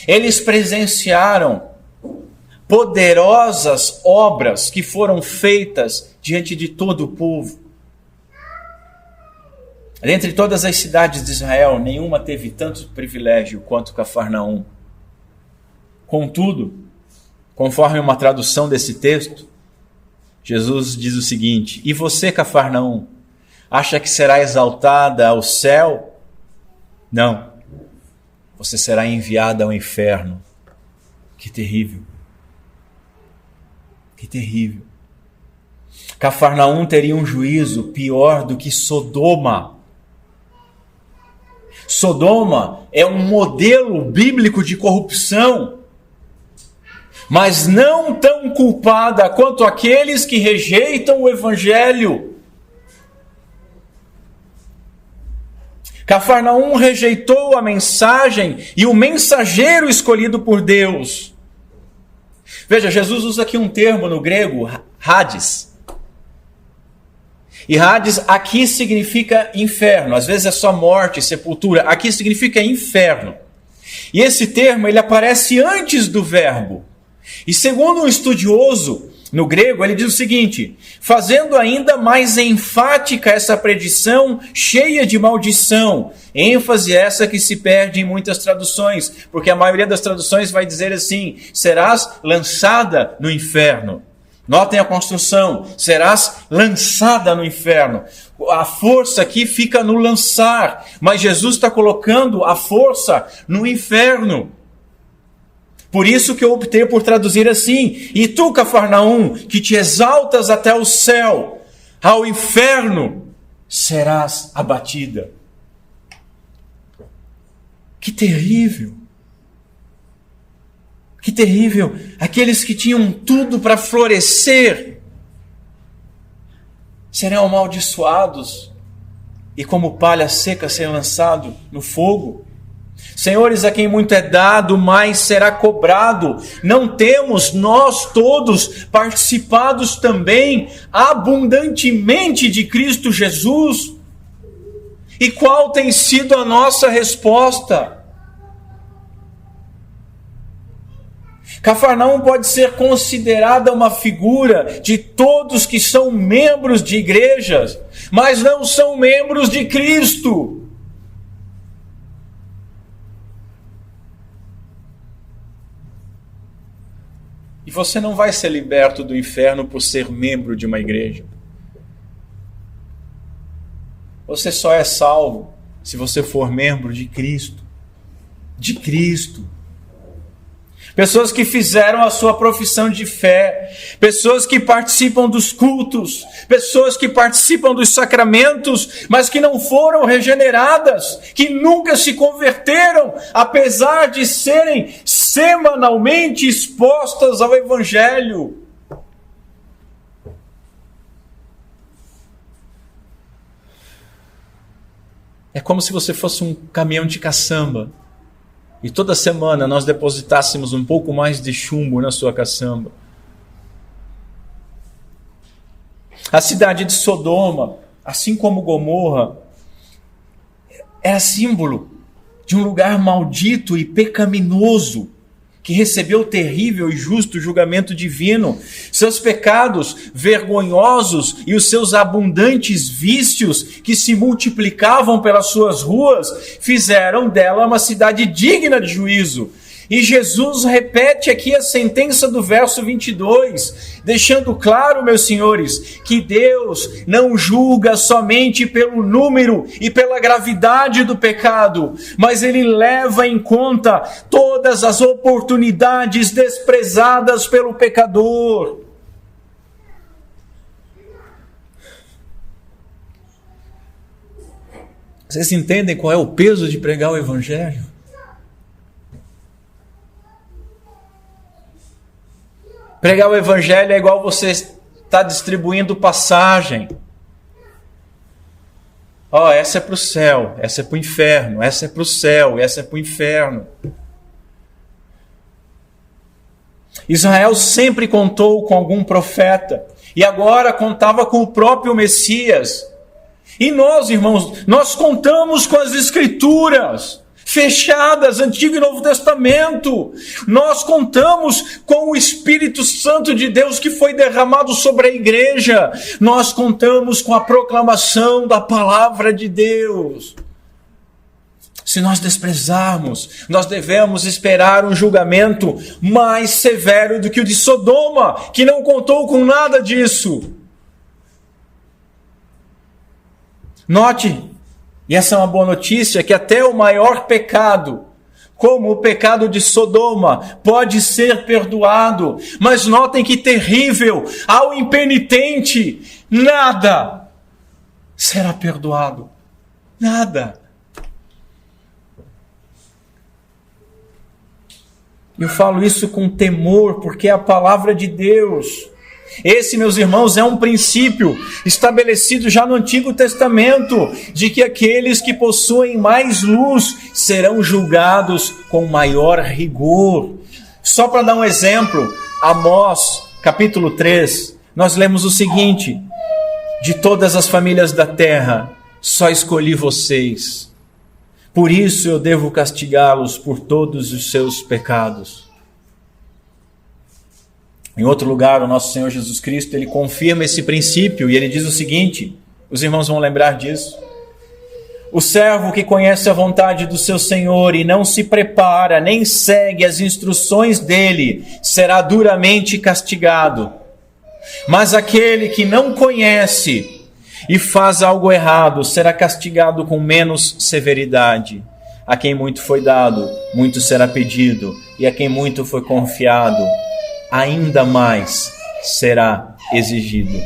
A: Eles presenciaram poderosas obras que foram feitas diante de todo o povo. Dentre todas as cidades de Israel, nenhuma teve tanto privilégio quanto Cafarnaum. Contudo, conforme uma tradução desse texto, Jesus diz o seguinte: e você, Cafarnaum, acha que será exaltada ao céu? Não, você será enviada ao inferno. Que terrível. Que terrível. Cafarnaum teria um juízo pior do que Sodoma. Sodoma é um modelo bíblico de corrupção, mas não tão culpada quanto aqueles que rejeitam o Evangelho. Cafarnaum rejeitou a mensagem e o mensageiro escolhido por Deus. Veja, Jesus usa aqui um termo no grego, Hades. E Hades aqui significa inferno. Às vezes é só morte, sepultura. Aqui significa inferno. E esse termo ele aparece antes do verbo. E segundo um estudioso no grego, ele diz o seguinte: fazendo ainda mais enfática essa predição cheia de maldição. ênfase essa que se perde em muitas traduções, porque a maioria das traduções vai dizer assim: serás lançada no inferno. Notem a construção: serás lançada no inferno. A força aqui fica no lançar, mas Jesus está colocando a força no inferno. Por isso que eu optei por traduzir assim: e tu, Cafarnaum, que te exaltas até o céu, ao inferno serás abatida. Que terrível! Que terrível! Aqueles que tinham tudo para florescer serão amaldiçoados e como palha seca ser lançado no fogo. Senhores, a quem muito é dado, mais será cobrado. Não temos nós todos participados também abundantemente de Cristo Jesus? E qual tem sido a nossa resposta? Cafarnaum pode ser considerada uma figura de todos que são membros de igrejas, mas não são membros de Cristo. E você não vai ser liberto do inferno por ser membro de uma igreja. Você só é salvo se você for membro de Cristo. De Cristo. Pessoas que fizeram a sua profissão de fé, pessoas que participam dos cultos, pessoas que participam dos sacramentos, mas que não foram regeneradas, que nunca se converteram, apesar de serem semanalmente expostas ao Evangelho. É como se você fosse um caminhão de caçamba e toda semana nós depositássemos um pouco mais de chumbo na sua caçamba. A cidade de Sodoma, assim como Gomorra, era símbolo de um lugar maldito e pecaminoso, que recebeu o terrível e justo julgamento divino. Seus pecados vergonhosos e os seus abundantes vícios que se multiplicavam pelas suas ruas fizeram dela uma cidade digna de juízo. E Jesus repete aqui a sentença do verso 22, deixando claro, meus senhores, que Deus não julga somente pelo número e pela gravidade do pecado, mas Ele leva em conta todas as oportunidades desprezadas pelo pecador. Vocês entendem qual é o peso de pregar o Evangelho? Pregar o Evangelho é igual você estar distribuindo passagem. Essa é para o céu, essa é para o inferno, essa é para o céu, essa é para o inferno. Israel sempre contou com algum profeta, e agora contava com o próprio Messias. E nós, irmãos, nós contamos com as Escrituras. fechadas, Antigo e Novo Testamento. Nós contamos com o Espírito Santo de Deus que foi derramado sobre a igreja. Nós contamos com a proclamação da palavra de Deus. Se nós desprezarmos, nós devemos esperar um julgamento mais severo do que o de Sodoma, que não contou com nada disso. Note, e essa é uma boa notícia, que até o maior pecado, como o pecado de Sodoma, pode ser perdoado. Mas notem que terrível, ao impenitente, nada será perdoado. Nada. Eu falo isso com temor, porque é a palavra de Deus. Esse, meus irmãos, é um princípio estabelecido já no Antigo Testamento, de que aqueles que possuem mais luz serão julgados com maior rigor. Só para dar um exemplo, Amós, capítulo 3, nós lemos o seguinte: de todas as famílias da terra, só escolhi vocês. Por isso eu devo castigá-los por todos os seus pecados. Em outro lugar, o nosso Senhor Jesus Cristo, ele confirma esse princípio e ele diz o seguinte, os irmãos vão lembrar disso: o servo que conhece a vontade do seu Senhor e não se prepara, nem segue as instruções dele, será duramente castigado. Mas aquele que não conhece e faz algo errado, será castigado com menos severidade. A quem muito foi dado, muito será pedido, e a quem muito foi confiado, ainda mais será exigido.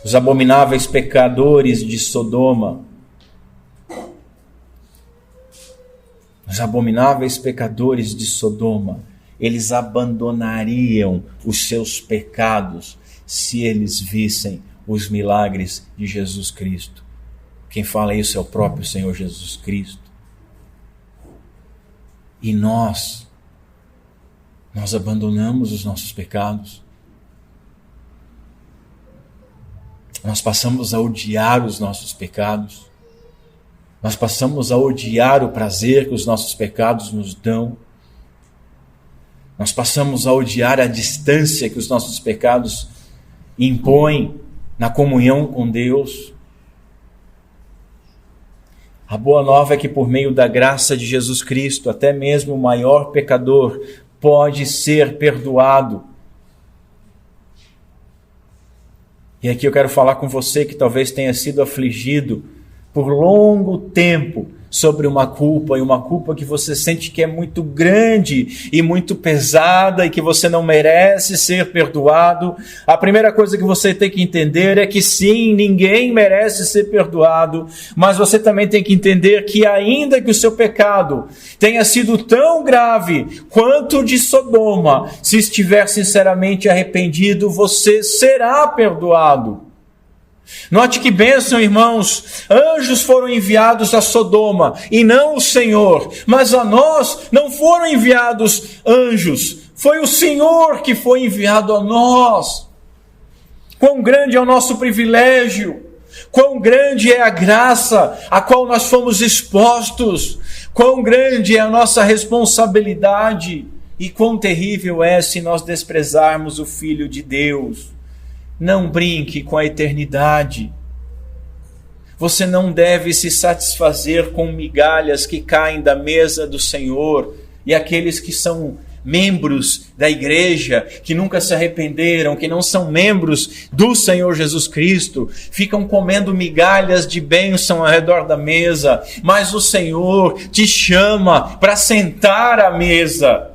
A: Os abomináveis pecadores de Sodoma, eles abandonariam os seus pecados se eles vissem os milagres de Jesus Cristo. Quem fala isso é o próprio Senhor Jesus Cristo. E nós abandonamos os nossos pecados. Nós passamos a odiar os nossos pecados. Nós passamos a odiar o prazer que os nossos pecados nos dão. Nós passamos a odiar a distância que os nossos pecados impõem na comunhão com Deus. A boa nova é que por meio da graça de Jesus Cristo, até mesmo o maior pecador pode ser perdoado. E aqui eu quero falar com você que talvez tenha sido afligido por longo tempo sobre uma culpa, e uma culpa que você sente que é muito grande e muito pesada e que você não merece ser perdoado. A primeira coisa que você tem que entender é que sim, ninguém merece ser perdoado, mas você também tem que entender que ainda que o seu pecado tenha sido tão grave quanto o de Sodoma, se estiver sinceramente arrependido, você será perdoado. Note que bênção, irmãos, anjos foram enviados a Sodoma e não o Senhor, mas a nós não foram enviados anjos, foi o Senhor que foi enviado a nós. Quão grande é o nosso privilégio, quão grande é a graça a qual nós fomos expostos, quão grande é a nossa responsabilidade e quão terrível é se nós desprezarmos o Filho de Deus. Não brinque com a eternidade. Você não deve se satisfazer com migalhas que caem da mesa do Senhor. E aqueles que são membros da igreja, que nunca se arrependeram, que não são membros do Senhor Jesus Cristo, ficam comendo migalhas de bênção ao redor da mesa. Mas o Senhor te chama para sentar à mesa.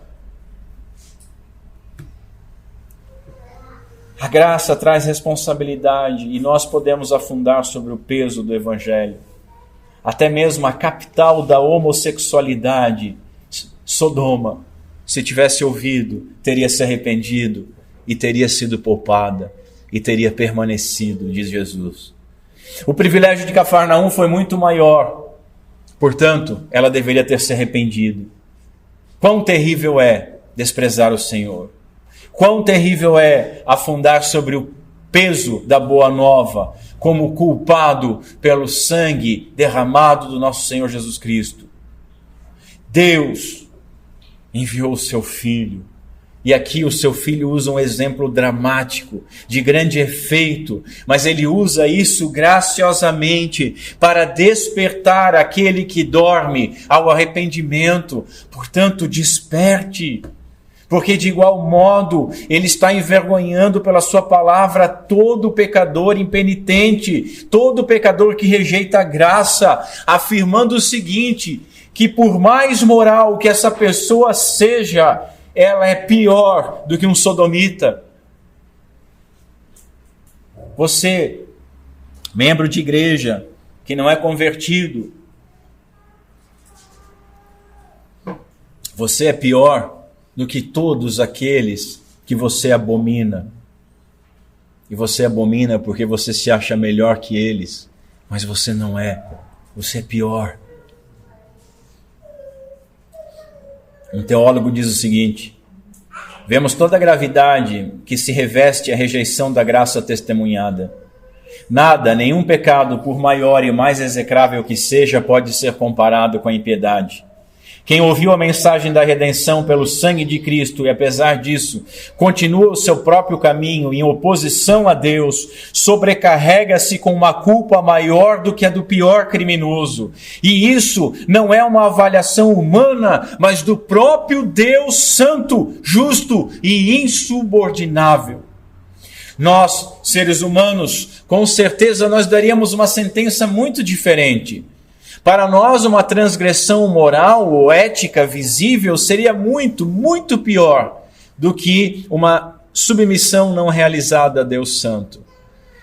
A: A graça traz responsabilidade e nós podemos afundar sobre o peso do Evangelho. Até mesmo a capital da homossexualidade, Sodoma, se tivesse ouvido, teria se arrependido e teria sido poupada e teria permanecido, diz Jesus. O privilégio de Cafarnaum foi muito maior, portanto, ela deveria ter se arrependido. Quão terrível é desprezar o Senhor. Quão terrível é afundar sobre o peso da boa nova, como culpado pelo sangue derramado do nosso Senhor Jesus Cristo. Deus enviou o seu Filho. E aqui o seu Filho usa um exemplo dramático, de grande efeito, mas ele usa isso graciosamente para despertar aquele que dorme ao arrependimento. Portanto, desperte, porque de igual modo ele está envergonhando pela sua palavra todo pecador impenitente, todo pecador que rejeita a graça, afirmando o seguinte, que por mais moral que essa pessoa seja, ela é pior do que um sodomita. Você, membro de igreja, que não é convertido, você é pior do que todos aqueles que você abomina. E você abomina porque você se acha melhor que eles, mas você não é. Você é pior. Um teólogo diz o seguinte: vemos toda a gravidade que se reveste a rejeição da graça testemunhada. Nada, nenhum pecado, por maior e mais execrável que seja, pode ser comparado com a impiedade. Quem ouviu a mensagem da redenção pelo sangue de Cristo e, apesar disso, continua o seu próprio caminho em oposição a Deus, sobrecarrega-se com uma culpa maior do que a do pior criminoso. E isso não é uma avaliação humana, mas do próprio Deus santo, justo e insubordinável. Nós, seres humanos, com certeza nós daríamos uma sentença muito diferente. Para nós, uma transgressão moral ou ética visível seria muito, muito pior do que uma submissão não realizada a Deus Santo.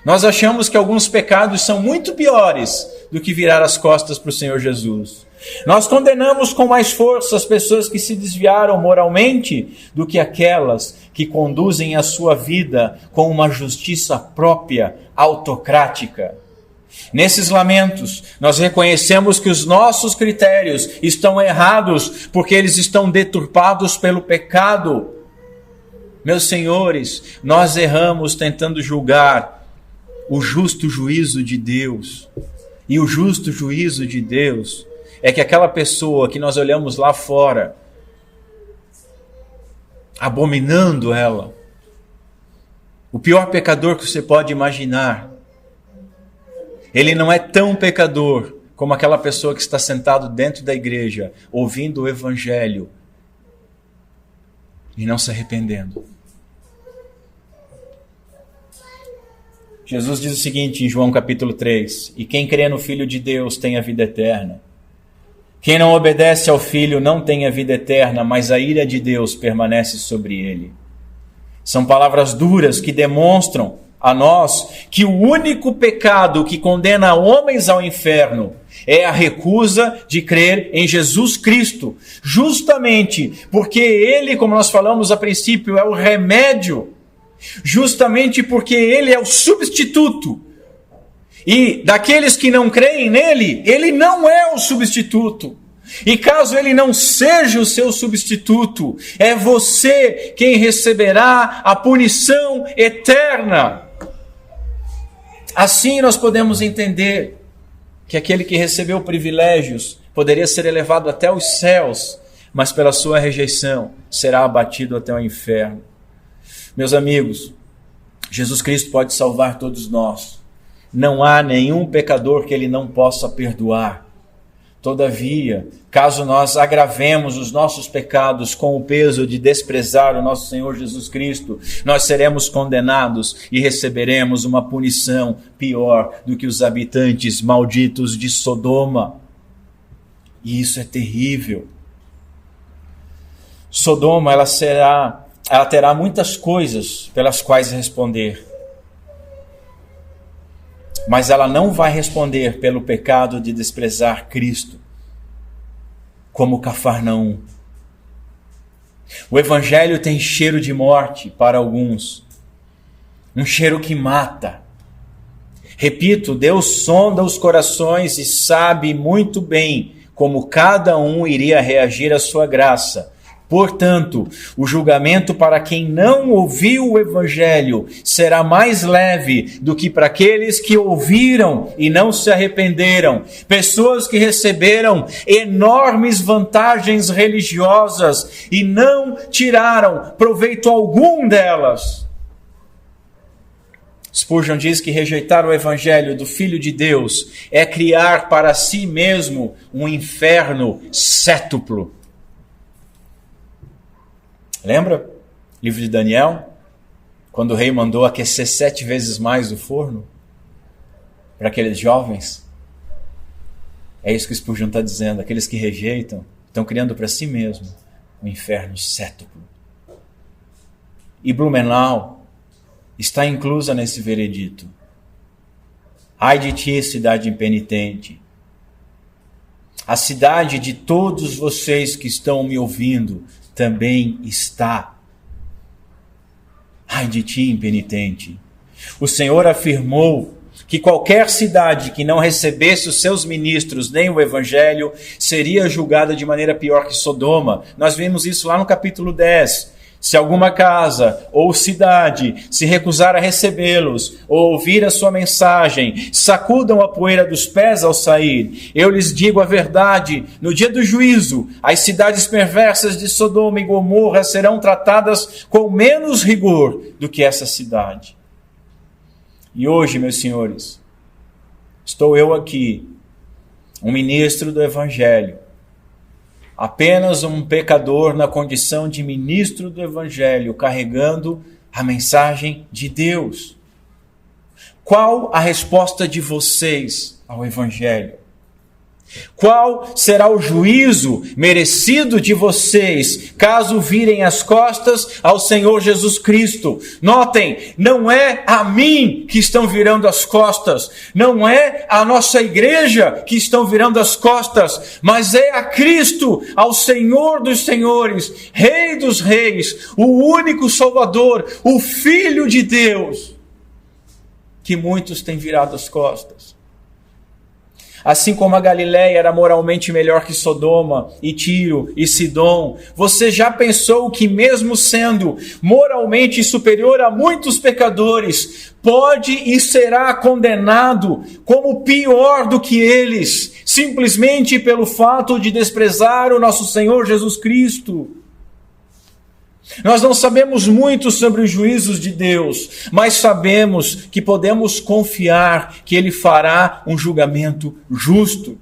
A: Nós achamos que alguns pecados são muito piores do que virar as costas para o Senhor Jesus. Nós condenamos com mais força as pessoas que se desviaram moralmente do que aquelas que conduzem a sua vida com uma justiça própria, autocrática. Nesses lamentos, nós reconhecemos que os nossos critérios estão errados porque eles estão deturpados pelo pecado. Meus senhores, nós erramos tentando julgar o justo juízo de Deus. E o justo juízo de Deus é que aquela pessoa que nós olhamos lá fora, abominando ela, o pior pecador que você pode imaginar, ele não é tão pecador como aquela pessoa que está sentado dentro da igreja, ouvindo o evangelho e não se arrependendo. Jesus diz o seguinte em João capítulo 3, e quem crê no Filho de Deus tem a vida eterna. Quem não obedece ao Filho não tem a vida eterna, mas a ira de Deus permanece sobre ele. São palavras duras que demonstram a nós que o único pecado que condena homens ao inferno é a recusa de crer em Jesus Cristo, justamente porque ele, como nós falamos a princípio, é o remédio, justamente porque ele é o substituto. E daqueles que não creem nele, ele não é o substituto. E caso ele não seja o seu substituto, é você quem receberá a punição eterna. Assim nós podemos entender que aquele que recebeu privilégios poderia ser elevado até os céus, mas pela sua rejeição será abatido até o inferno. Meus amigos, Jesus Cristo pode salvar todos nós. Não há nenhum pecador que ele não possa perdoar. Todavia, caso nós agravemos os nossos pecados com o peso de desprezar o nosso Senhor Jesus Cristo, nós seremos condenados e receberemos uma punição pior do que os habitantes malditos de Sodoma. E isso é terrível. Sodoma, ela terá muitas coisas pelas quais responder. Mas ela não vai responder pelo pecado de desprezar Cristo, como Cafarnaum. O evangelho tem cheiro de morte para alguns, um cheiro que mata. Repito, Deus sonda os corações e sabe muito bem como cada um iria reagir à sua graça, Portanto, o julgamento para quem não ouviu o Evangelho será mais leve do que para aqueles que ouviram e não se arrependeram. Pessoas que receberam enormes vantagens religiosas e não tiraram proveito algum delas. Spurgeon diz que rejeitar o Evangelho do Filho de Deus é criar para si mesmo um inferno sétuplo. Lembra? Livro de Daniel? Quando o rei mandou aquecer 7 vezes mais o forno para aqueles jovens? É isso que Spurgeon está dizendo. Aqueles que rejeitam estão criando para si mesmo um inferno sétuplo. E Blumenau está inclusa nesse veredito. Ai de ti, cidade impenitente. A cidade de todos vocês que estão me ouvindo também está. Ai de ti, impenitente. O Senhor afirmou que qualquer cidade que não recebesse os seus ministros nem o Evangelho seria julgada de maneira pior que Sodoma. Nós vimos isso lá no capítulo 10. Se alguma casa ou cidade se recusar a recebê-los ou ouvir a sua mensagem, sacudam a poeira dos pés ao sair. Eu lhes digo a verdade, no dia do juízo, as cidades perversas de Sodoma e Gomorra serão tratadas com menos rigor do que essa cidade. E hoje, meus senhores, estou eu aqui, um ministro do Evangelho, apenas um pecador na condição de ministro do Evangelho, carregando a mensagem de Deus. Qual a resposta de vocês ao Evangelho? Qual será o juízo merecido de vocês, caso virem as costas ao Senhor Jesus Cristo? Notem, não é a mim que estão virando as costas, não é a nossa igreja que estão virando as costas, mas é a Cristo, ao Senhor dos senhores, Rei dos reis, o único Salvador, o Filho de Deus, que muitos têm virado as costas. Assim como a Galileia era moralmente melhor que Sodoma, e Tiro, e Sidom, você já pensou que mesmo sendo moralmente superior a muitos pecadores, pode e será condenado como pior do que eles, simplesmente pelo fato de desprezar o nosso Senhor Jesus Cristo? Nós não sabemos muito sobre os juízos de Deus, mas sabemos que podemos confiar que Ele fará um julgamento justo.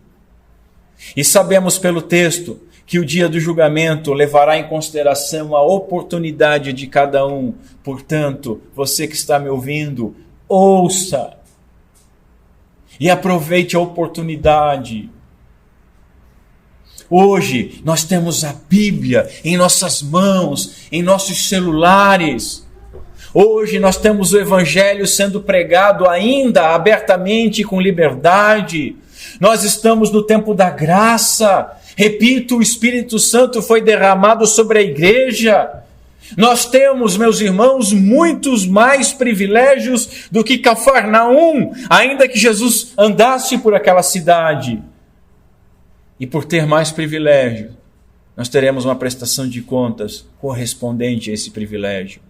A: E sabemos pelo texto que o dia do julgamento levará em consideração a oportunidade de cada um. Portanto, você que está me ouvindo, ouça e aproveite a oportunidade. Hoje nós temos a Bíblia em nossas mãos, em nossos celulares. Hoje nós temos o Evangelho sendo pregado ainda abertamente com liberdade. Nós estamos no tempo da graça. Repito, o Espírito Santo foi derramado sobre a igreja. Nós temos, meus irmãos, muitos mais privilégios do que Cafarnaum, ainda que Jesus andasse por aquela cidade. E por ter mais privilégio, nós teremos uma prestação de contas correspondente a esse privilégio.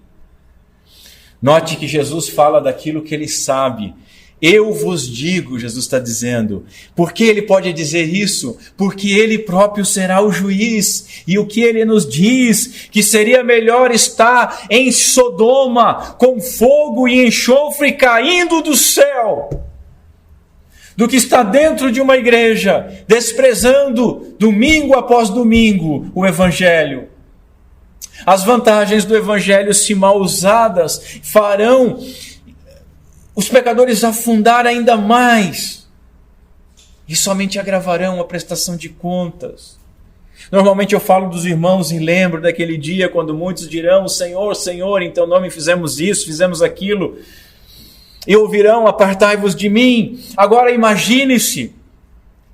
A: Note que Jesus fala daquilo que ele sabe. Eu vos digo, Jesus está dizendo. Por que ele pode dizer isso? Porque ele próprio será o juiz. E o que ele nos diz? Que seria melhor estar em Sodoma, com fogo e enxofre caindo do céu, do que está dentro de uma igreja, desprezando domingo após domingo o Evangelho. As vantagens do Evangelho, se mal usadas, farão os pecadores afundar ainda mais e somente agravarão a prestação de contas. Normalmente eu falo dos irmãos e lembro daquele dia quando muitos dirão: Senhor, Senhor, em teu nome fizemos isso, fizemos aquilo. E ouvirão: apartai-vos de mim. Agora imagine-se,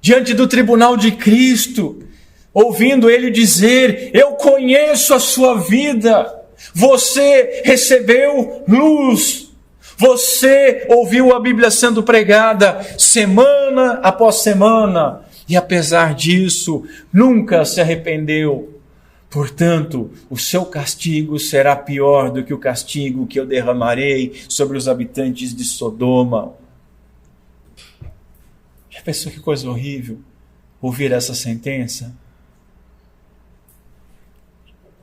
A: diante do tribunal de Cristo, ouvindo ele dizer: eu conheço a sua vida, você recebeu luz, você ouviu a Bíblia sendo pregada semana após semana, e apesar disso, nunca se arrependeu. Portanto, o seu castigo será pior do que o castigo que eu derramarei sobre os habitantes de Sodoma. Já pensou que coisa horrível ouvir essa sentença?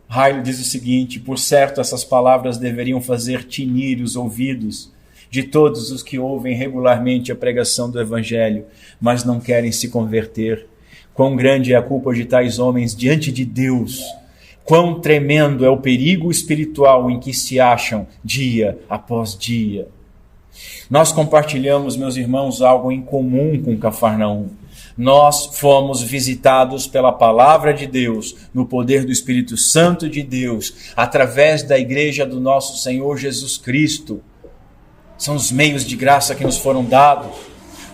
A: Ryle diz o seguinte: por certo, essas palavras deveriam fazer tinir os ouvidos de todos os que ouvem regularmente a pregação do Evangelho, mas não querem se converter. Quão grande é a culpa de tais homens diante de Deus! Quão tremendo é o perigo espiritual em que se acham dia após dia. Nós compartilhamos, meus irmãos, algo em comum com Cafarnaum. Nós fomos visitados pela palavra de Deus, no poder do Espírito Santo de Deus, através da igreja do nosso Senhor Jesus Cristo. São os meios de graça que nos foram dados.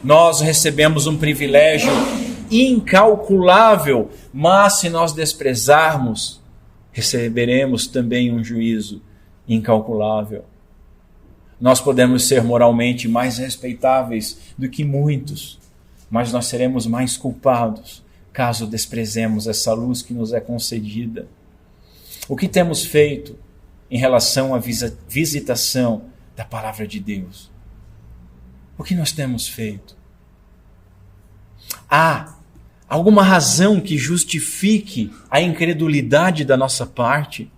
A: Nós recebemos um privilégio incalculável, mas se nós desprezarmos, receberemos também um juízo incalculável. Nós podemos ser moralmente mais respeitáveis do que muitos, mas nós seremos mais culpados caso desprezemos essa luz que nos é concedida. O que temos feito em relação à visitação da palavra de Deus? O que nós temos feito? Há alguma razão que justifique a incredulidade da nossa parte?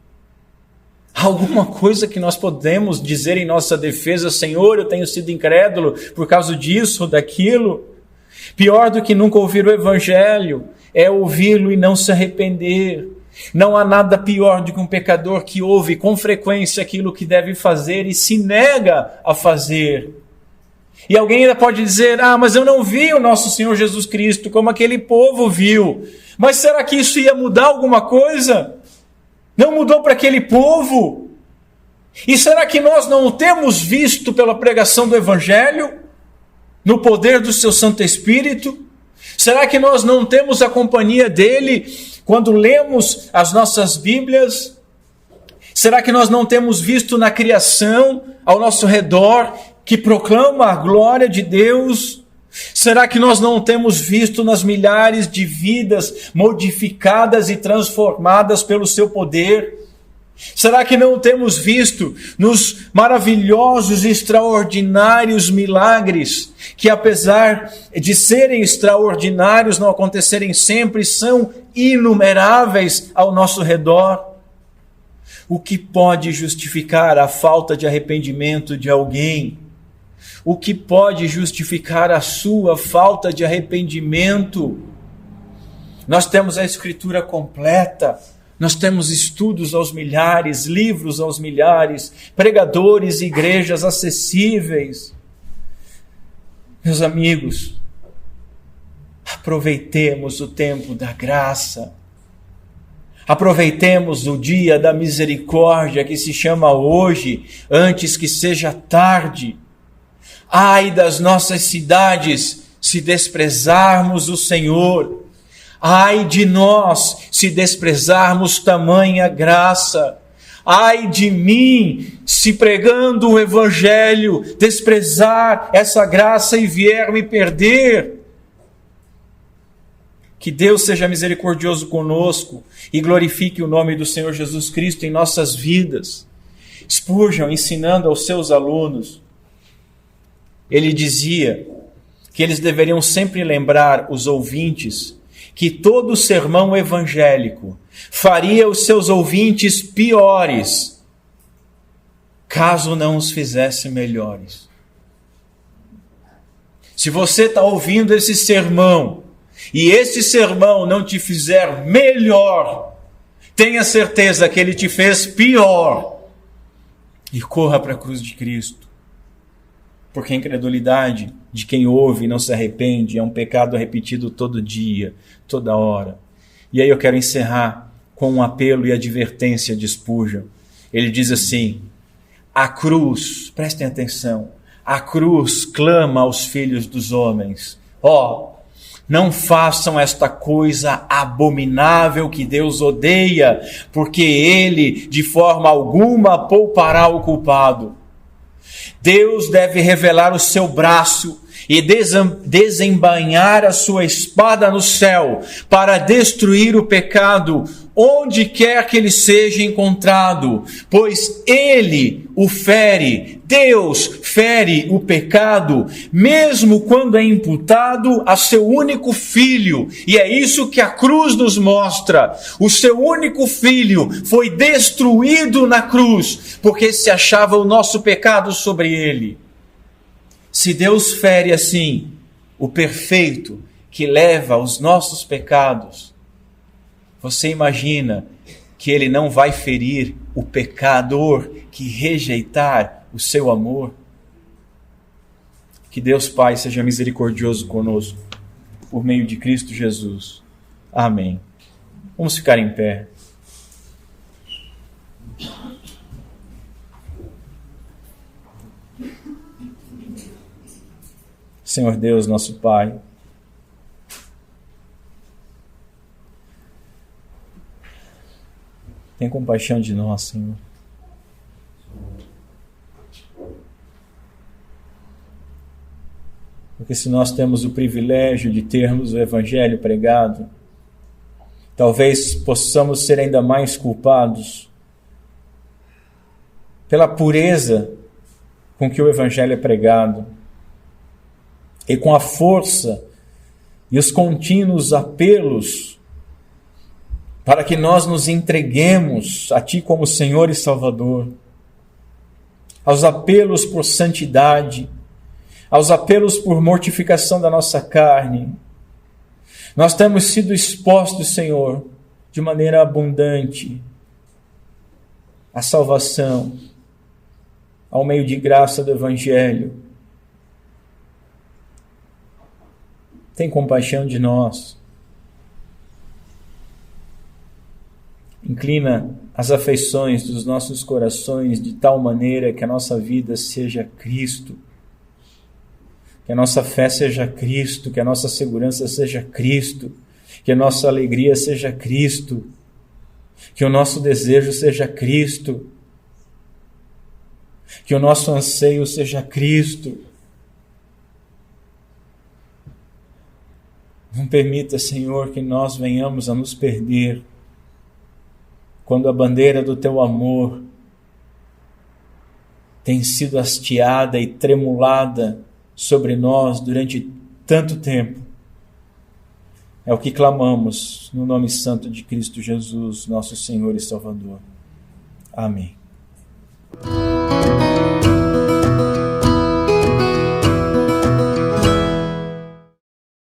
A: Há alguma coisa que nós podemos dizer em nossa defesa? Senhor, eu tenho sido incrédulo por causa disso ou daquilo. Pior do que nunca ouvir o Evangelho é ouvi-lo e não se arrepender. Não há nada pior do que um pecador que ouve com frequência aquilo que deve fazer e se nega a fazer. E alguém ainda pode dizer: mas eu não vi o nosso Senhor Jesus Cristo como aquele povo viu. Mas será que isso ia mudar alguma coisa? Não mudou para aquele povo? E será que nós não o temos visto pela pregação do Evangelho? No poder do seu Santo Espírito? Será que nós não temos a companhia dele quando lemos as nossas Bíblias? Será que nós não temos visto na criação ao nosso redor que proclama a glória de Deus? Será que nós não temos visto nas milhares de vidas modificadas e transformadas pelo seu poder? Será que não temos visto nos maravilhosos e extraordinários milagres que, apesar de serem extraordinários, não acontecerem sempre, são inumeráveis ao nosso redor? O que pode justificar a falta de arrependimento de alguém? O que pode justificar a sua falta de arrependimento? Nós temos a Escritura completa, nós temos estudos aos milhares, livros aos milhares, pregadores e igrejas acessíveis. Meus amigos, aproveitemos o tempo da graça, aproveitemos o dia da misericórdia que se chama hoje, antes que seja tarde. Ai das nossas cidades, se desprezarmos o Senhor. Ai de nós, se desprezarmos tamanha graça. Ai de mim, se pregando o Evangelho, desprezar essa graça e vier me perder. Que Deus seja misericordioso conosco e glorifique o nome do Senhor Jesus Cristo em nossas vidas. Spurgeon, ensinando aos seus alunos, ele dizia que eles deveriam sempre lembrar os ouvintes que todo sermão evangélico faria os seus ouvintes piores, caso não os fizesse melhores. Se você está ouvindo esse sermão, e esse sermão não te fizer melhor, tenha certeza que ele te fez pior. E corra para a cruz de Cristo. Porque a incredulidade de quem ouve e não se arrepende é um pecado repetido todo dia, toda hora. E aí eu quero encerrar com um apelo e advertência de Spurgeon. Ele diz assim: a cruz, prestem atenção, a cruz clama aos filhos dos homens: não façam esta coisa abominável que Deus odeia, porque Ele de forma alguma poupará o culpado. Deus deve revelar o seu braço e desembainhar a sua espada no céu para destruir o pecado onde quer que ele seja encontrado, pois ele o fere, Deus fere o pecado, mesmo quando é imputado a seu único filho, e é isso que a cruz nos mostra. O seu único filho foi destruído na cruz, porque se achava o nosso pecado sobre ele. Se Deus fere assim o perfeito que leva os nossos pecados, você imagina que ele não vai ferir o pecador que rejeitar o seu amor? Que Deus Pai seja misericordioso conosco, por meio de Cristo Jesus. Amém. Vamos ficar em pé. Senhor Deus, nosso Pai, tem compaixão de nós, Senhor. Porque se nós temos o privilégio de termos o Evangelho pregado, talvez possamos ser ainda mais culpados pela pureza com que o Evangelho é pregado e com a força e os contínuos apelos para que nós nos entreguemos a Ti como Senhor e Salvador, aos apelos por santidade, aos apelos por mortificação da nossa carne. Nós temos sido expostos, Senhor, de maneira abundante à salvação, ao meio de graça do Evangelho. Tem compaixão de nós. Inclina as afeições dos nossos corações de tal maneira que a nossa vida seja Cristo, que a nossa fé seja Cristo, que a nossa segurança seja Cristo, que a nossa alegria seja Cristo, que o nosso desejo seja Cristo, que o nosso anseio seja Cristo. Não permita, Senhor, que nós venhamos a nos perder quando a bandeira do Teu amor tem sido hasteada e tremulada sobre nós durante tanto tempo. É o que clamamos no nome santo de Cristo Jesus, nosso Senhor e Salvador. Amém.